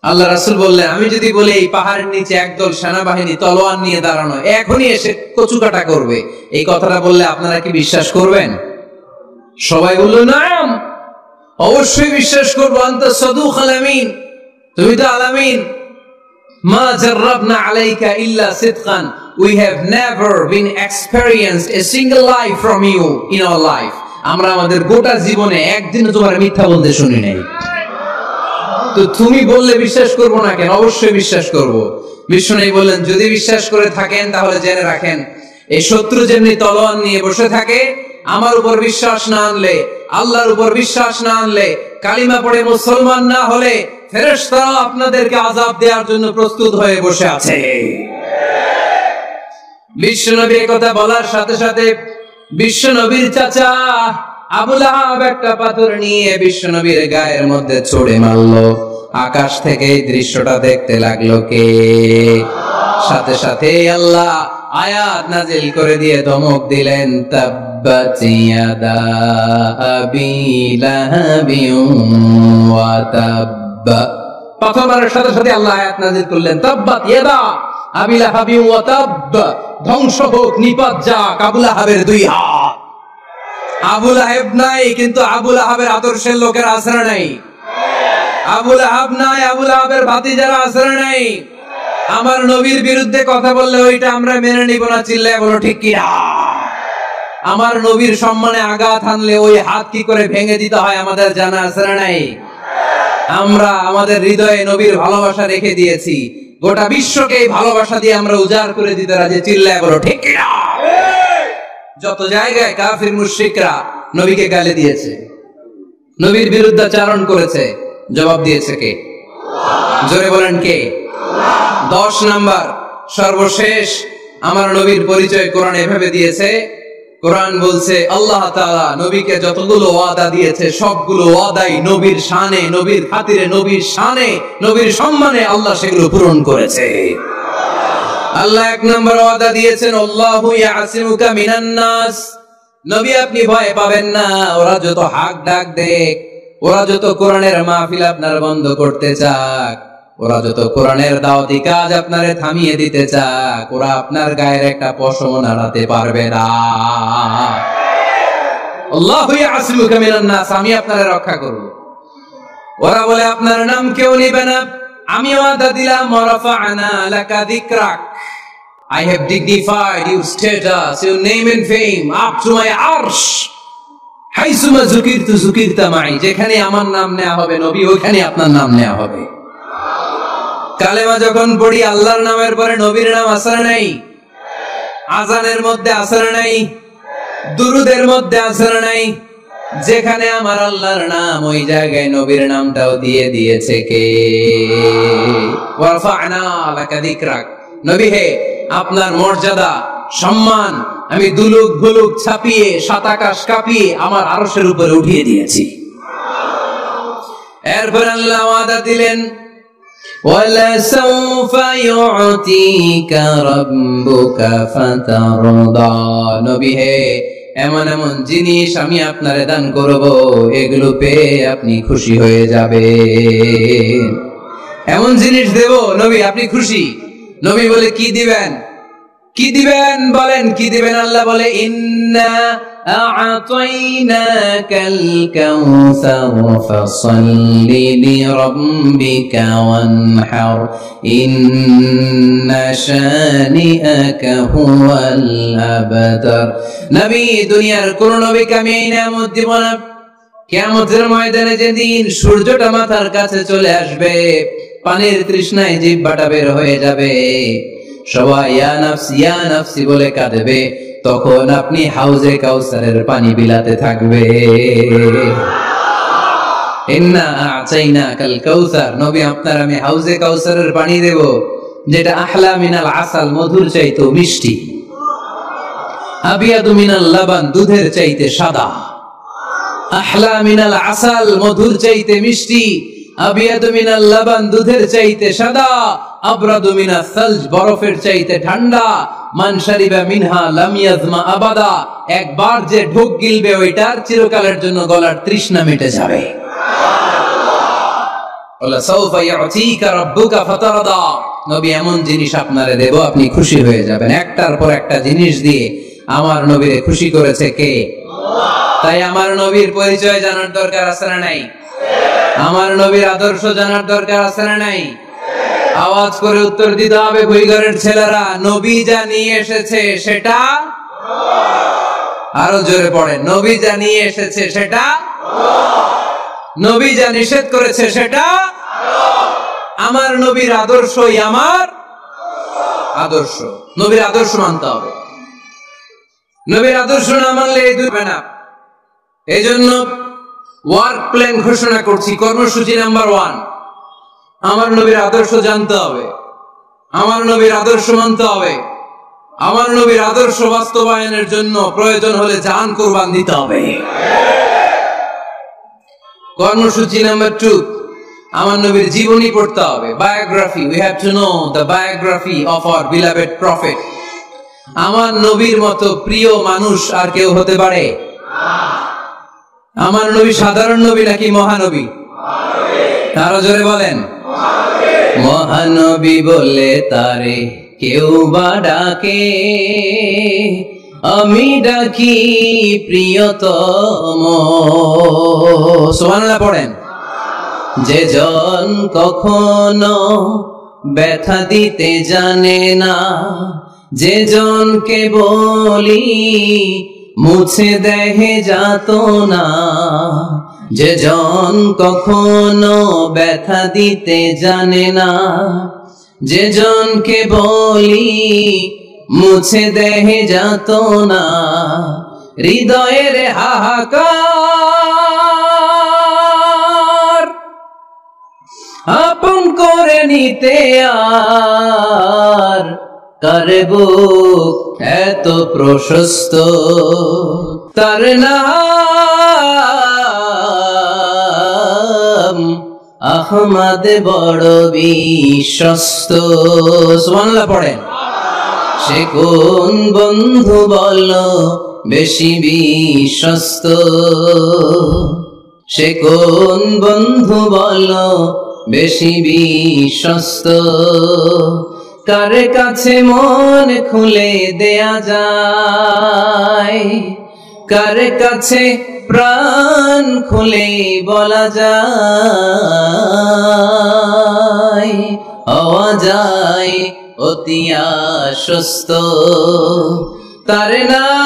আল্লাহ রাসূল বললেন, আমি যদি বলি এই পাহাড়ের নিচে একদল সেনাবাহিনী তলোয়ার নিয়ে দাঁড়ানো, এখনই এসে কচুকাটা করবে, এই কথাটা বললে আপনারা কি বিশ্বাস করবেন? সবাই বলল, নাম, অবশ্যই বিশ্বাস করবো। আনতা সাদুকুল আমিন, তুমি তো আলামিন। মা জাররাবনা আলাইকা ইল্লা সিদকান, we have never been experienced a single lie from you in our life. আমরা আমাদের গোটা জীবনে একদিনও তোমার মিথ্যা বলতে শুনি নাই। তো তুমি বললে বিশ্বাস করব না কেন? অবশ্যই বিশ্বাস করব। বিষ্ণু বললেন, যদি বিশ্বাস করে থাকেন তাহলে জেনে রাখেন, এই শত্রু যেমনি তলোয়ার নিয়ে বসে থাকে, আমার উপর বিশ্বাস না আনলে, আল্লাহর উপর বিশ্বাস না আনলে, কালিমা পড়ে মুসলমান না হলে, ফেরেশতারা আপনাদেরকে আযাব দেওয়ার জন্য প্রস্তুত হয়ে বসে আছে। বিশ্বনবী এই কথা বলার সাথে সাথে বিশ্বনবীর চাচা আবু লাহাব একটা পাথর নিয়ে বিশ্বনবীর গায়ের মধ্যে ছুঁড়ে মারলো। আকাশ থেকে এই দৃশ্যটা দেখতে লাগলো কে? সাথে সাথে আল্লাহ আয়াত নাজিল করে দিয়ে ধমক দিলেন, তাব্বাত ইয়াদা আবি লাহাবিন ওয়া তাব্বা। প্রথমবারের সাথে সাথে আল্লাহ আয়াত নাজিল করলেন, তাব্বাত ইয়াদা আবি লাহাবিন ওয়া তাব্বা, ধ্বংস হোক, নিপাত যাক আবু লাহাবের দুই হাত। আবু লাহাব নাই, কিন্তু আবু লাহাবের আদর্শের লোকের আশ্রয় নাই। আবু লাহাব নাই, আবু লাহাবের ভাতিজারা আশ্রয় নাই। আমার নবীর বিরুদ্ধে কথা বললে ওইটা আমরা মেনে নিব না, চিল্লায় বলো ঠিক কি? আমার নবীর সম্মানে আঘাত হানলে ওই হাত কি করে ভেঙে দিতে হয় আমাদের জানা আশ্রয় নাই। আমরা আমাদের হৃদয়ে নবীর ভালোবাসা রেখে দিয়েছি, গোটা বিশ্বকে এই ভালোবাসা দিয়ে আমরা উজাড় করে দিতে রাজি, চিল্লায় বলো ঠিক কি? যত জায়গায় কাফির মুশরিকরা নবীকে গালি দিয়েছে, নবীর বিরুদ্ধাচারণ করেছে, জবাব দিয়েছে কে? জোরে বলেন কে? 10 নাম্বার সর্বশেষ আমার নবীর পরিচয় কোরআন এভাবে দিয়েছে। কোরআন বলছে আল্লাহ তাআলা নবীকে যতগুলো ওয়াদা দিয়েছে সবগুলো ওয়াদাই নবীর শানে, নবীর খাতিরে, নবীর শানে, নবীর সম্মানে আল্লাহ সেগুলো পূরণ করেছে। আল্লাহ 1 নম্বর ওয়াদা দিয়েছেন, আল্লাহু ইয়াসিমুকা মিনান নাস, নবী আপনি ভয় পাবেন না। ওরা যত হাক ডাক দেখ, ওরা যত কোরআনের মাহফিল আপনার বন্ধ করতে চাক, ওরা যত কোরআনের দাওয়াতি কাজ আপনারে থামিয়ে দিতে চাক, ওরা আপনার গায়ের একটা পশম নাড়াতে পারবে না। আল্লাহু ইয়াসিমুকা মিনান নাস, আমি আপনারে রক্ষা করব। ওরা বলে আপনার নাম কেউ নেবে না, আমি ওয়াদা দিলাম, ওয়ারাফা'না লাকা যিকরাক, I have dignified your status, your name and fame up to my arsh. হাইসুমা যুকিরতু যুকিরতা মাই, যেখানে আমার নাম নেওয়া হবে নবী, ওখানে আপনার নাম নেওয়া হবে। কালেমা যখন পড়ি আল্লাহর নামের পরে নবীর নাম আসর নাই, আজানের মধ্যে আসর নাই, দুরুদের মধ্যে আসর নাই। যেখানে আমার আল্লাহর নাম, ওই জায়গায় নবীর নামটাও দিয়ে দিয়েছে কে? ওয়ারাফা'না লাকা যিকরাক, নবী হে আপনার মর্যাদা সম্মান আমি দুলুক ভুলুক ছাপিয়ে, সাত আকাশ কাঁপিয়ে আমার আরশের উপরে উঠিয়ে দিয়েছি। এরপর আল্লাহ ওয়াদা দিলেন, ওয়ালা সাউফা ইউতিকা রাব্বুকা ফাতারদা, নবী হে এমন এমন জিনিস আমি আপনারে দান করব, এগুলো পেয়ে আপনি খুশি হয়ে যাবেন। এমন জিনিস দেব নবী আপনি খুশি। নবী বলে কি দিবেন? কি দিবেন বলেন, কি দিবেন? আল্লাহ বলে, ইন্না আ'তাইনাকাল কাউসার ফাসাল্লি লিরাব্বিকা ওয়ানহার ইন্না শানিআকা হুয়াল আবতার। নবী দুনিয়ার কোন নবীকে আমি এই নিয়ামত দিব না। কিয়ামতের ময়দানে যেদিন সূর্যটা মাথার কাছে চলে আসবে, পানির তৃষ্ণায় জিহ্বাটা বের হয়ে যাবে, সবাই ইয়া নাফসি ইয়া নাফসি বলে কাঁদবে, তখন আপনি হাউজে কাউসারের পানি বিলাতে থাকবে। ইন্না আ'তাইনাকাল কাউসার, নবী আপনার আমি হাউজে কাউসারের পানি দেব, যেটা আহলা মিনাল আসাল, মধুর চাইতে মিষ্টি, আবিয়াদু মিনাল লাবান, দুধের চাইতে সাদা। আহলা মিনাল আসাল, মধুর চাইতে মিষ্টি, আবিয়াদু মিনাল লাবান, দুধের চাইতে সাদা, আবরাদু মিনাস সালজ, বরফের চাইতে ঠান্ডা, মান শারিবা মিনহা লাম ইয়াজমা আবাদা, একবার যে ঢোক গিলবে ওইটার চিরকালের জন্য গলার তৃষ্ণা মিটে যাবে। ওয়ালা সাউফা ইউতিকা রাব্বুকা ফাতারদা, নবী এমন জিনিস আপনারে দেব আপনি খুশি হয়ে যাবেন। একটার পর একটা জিনিস দিয়ে আমার নবীরে খুশি করেছে কে? আল্লাহ। তাই আমার নবীর পরিচয় জানার দরকার আছে না নাই? আমার নবীর আদর্শ জানার দরকার আছে না নাই? আওয়াজ করে উত্তর দিতে হবে ভুইগরের ছেলেরা, নবী যা নিয়ে এসেছে সেটা, আরো জোরে পড়েন, নবী যা নিয়ে এসেছে সেটা, নবী যা নিষেধ করেছে সেটা, আমার নবীর আদর্শই আমার আদর্শ। নবীর আদর্শ মানতে হবে। নবীর আদর্শ না মানলে এই দুই না। এই জন্য ওয়ার্ক প্ল্যান ঘোষণা করছি, কর্মসূচি নাম্বার 1, আমার নবীর আদর্শ জানতে হবে, আমার নবীর আদর্শ মানতে হবে, আমার নবীর আদর্শ বাস্তবায়নের জন্য প্রয়োজন হলে জান কুরবান দিতে হবে। কর্মসূচি নাম্বার 2, আমার নবীর জীবনী পড়তে হবে, biography. We have to know the biography of our beloved prophet. আমার নবীর মতো প্রিয় মানুষ আর কেউ হতে পারে? আমার নবী সাধারণ নবী নাকি মহানবী? আরো জোরে বলেন, মহানবী বলে তারে কেউ বা ডাকে, আমি ডাকি প্রিয়তম। সুবহানাল্লাহ পড়েন। যে জন কখনো ব্যথা দিতে জানে না, যে জনকে বলি মুছে দেহে যাত না, যে জন কখনো ব্যথা দিতে জানে না, যে জনকে বলি মুছে দেহে যাত না, হৃদয়ের হাহাকার আপন করে নিতে আর কারে বুক এত প্রশস্ত, তার নাম আহমদ বড় বিশ্বস্ত। সুবহানাল্লাহ পড়েন। সে কোন বন্ধু বলো বেশি বিশ্বস্ত, সে কোন বন্ধু বলো বেশি বিশ্বস্ত, কার কাছে মন খুলে দেয়া যায়, কার কাছে প্রাণ খুলে বলা যায়, হওয়া যায় অতি আশ্বস্ত, তার নাম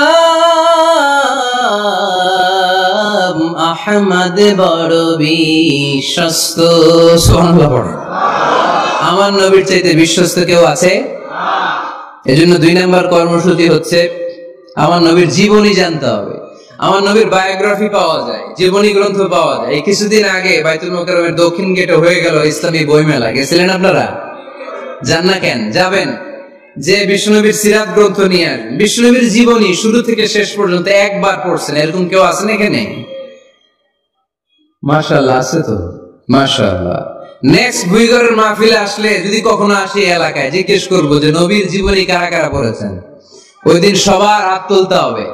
আহমদ বড় বিশ্বস্ত। সুবহানাল্লাহ পড়েন। আমার নবীর চাইতে বিশ্বস্ত কেউ আছে? এজন্য 2 নম্বর কর্মসূচি হচ্ছে আমার নবীর জীবনী জানতে হবে। আমার নবীর বায়োগ্রাফি পাওয়া যায়, জীবনী গ্রন্থ পাওয়া যায়। এই কিছুদিন আগে বাইতুল মোকাররমের দক্ষিণ গেটে হয়ে গেল ইসলামী বইমেলা। গেছিলেন আপনারা? যান না কেন? যাবেন। যে বিষ্ণুনবীর সিরাত গ্রন্থ নিয়ে আসবেন, বিষ্ণুনবীর জীবনী শুরু থেকে শেষ পর্যন্ত একবার পড়ছেন এরকম কেউ আছেন এখানে? মাশাআল্লাহ, আছে তো, মাশাআল্লাহ। নেক্সট ভুইগরের মাহফিলে আসলে যদি কখনো আসি এলাকায়, জিজ্ঞেস করবো যে নবীর জীবনী কারা কারা পড়েছেন। ওই দিন সবার হাত তুলতে হবে।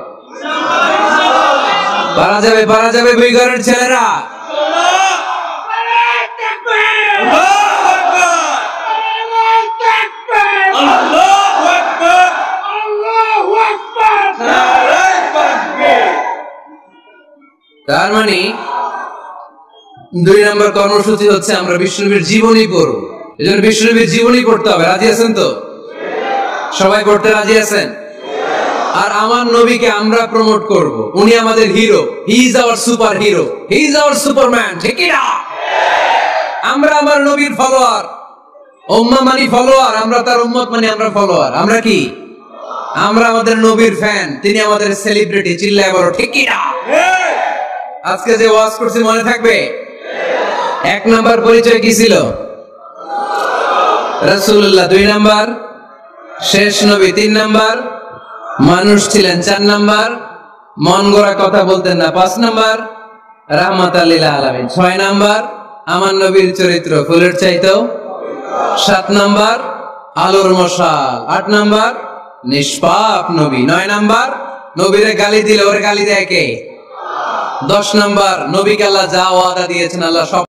পারা যাবে, পারা যাবে ভুইগরের ছেলেরা। তার মানে 2 নম্বর কর্মসূচি হচ্ছে আমরা বিষ্ণুনবীর জীবনী পড়ব। এজন্য বিষ্ণুনবীর জীবনী পড়তে হবে। রাজি আছেন তো? সবাই পড়তে রাজি আছেন? আর আমার নবীকে আমরা প্রমোট করব। উনি আমাদের hero. He is our super hero, he is our Superman. ঠিক কি না? আমরা আমার নবীর ফলোয়ার। উম্মাহ মানে ফলোয়ার, আমরা তার উম্মত মানে আমরা ফলোয়ার। আমরা কি? আমরা আমাদের নবীর ফ্যান, তিনি আমাদের সেলিব্রিটি। চিল্লায় বলো ঠিক কি না? আজকে যে ওয়াজ করছি মনে থাকবে? 1 নাম্বার পরিচয় কি ছিল? রাসূলুল্লাহ। 2 নাম্বার শেষ নবী। 3 নাম্বার মানুষ ছিলেন। 4 নাম্বার মন গড়া কথা বলতেন না। 5 নাম্বার রাহমাতাল লিল আলামিন। 6 নাম্বার আমার নবীর চরিত্র ফুলের চাইতেও। 7 নাম্বার আলোর মশাল। 8 নাম্বার নিষ্পাপ নবী। 9 নাম্বার নবীরে গালি দিলে ওরে গালি দেয় কে? 10 নাম্বার নবীকে আল্লাহ যা ওয়াদা দিয়েছেন আল্লাহ সব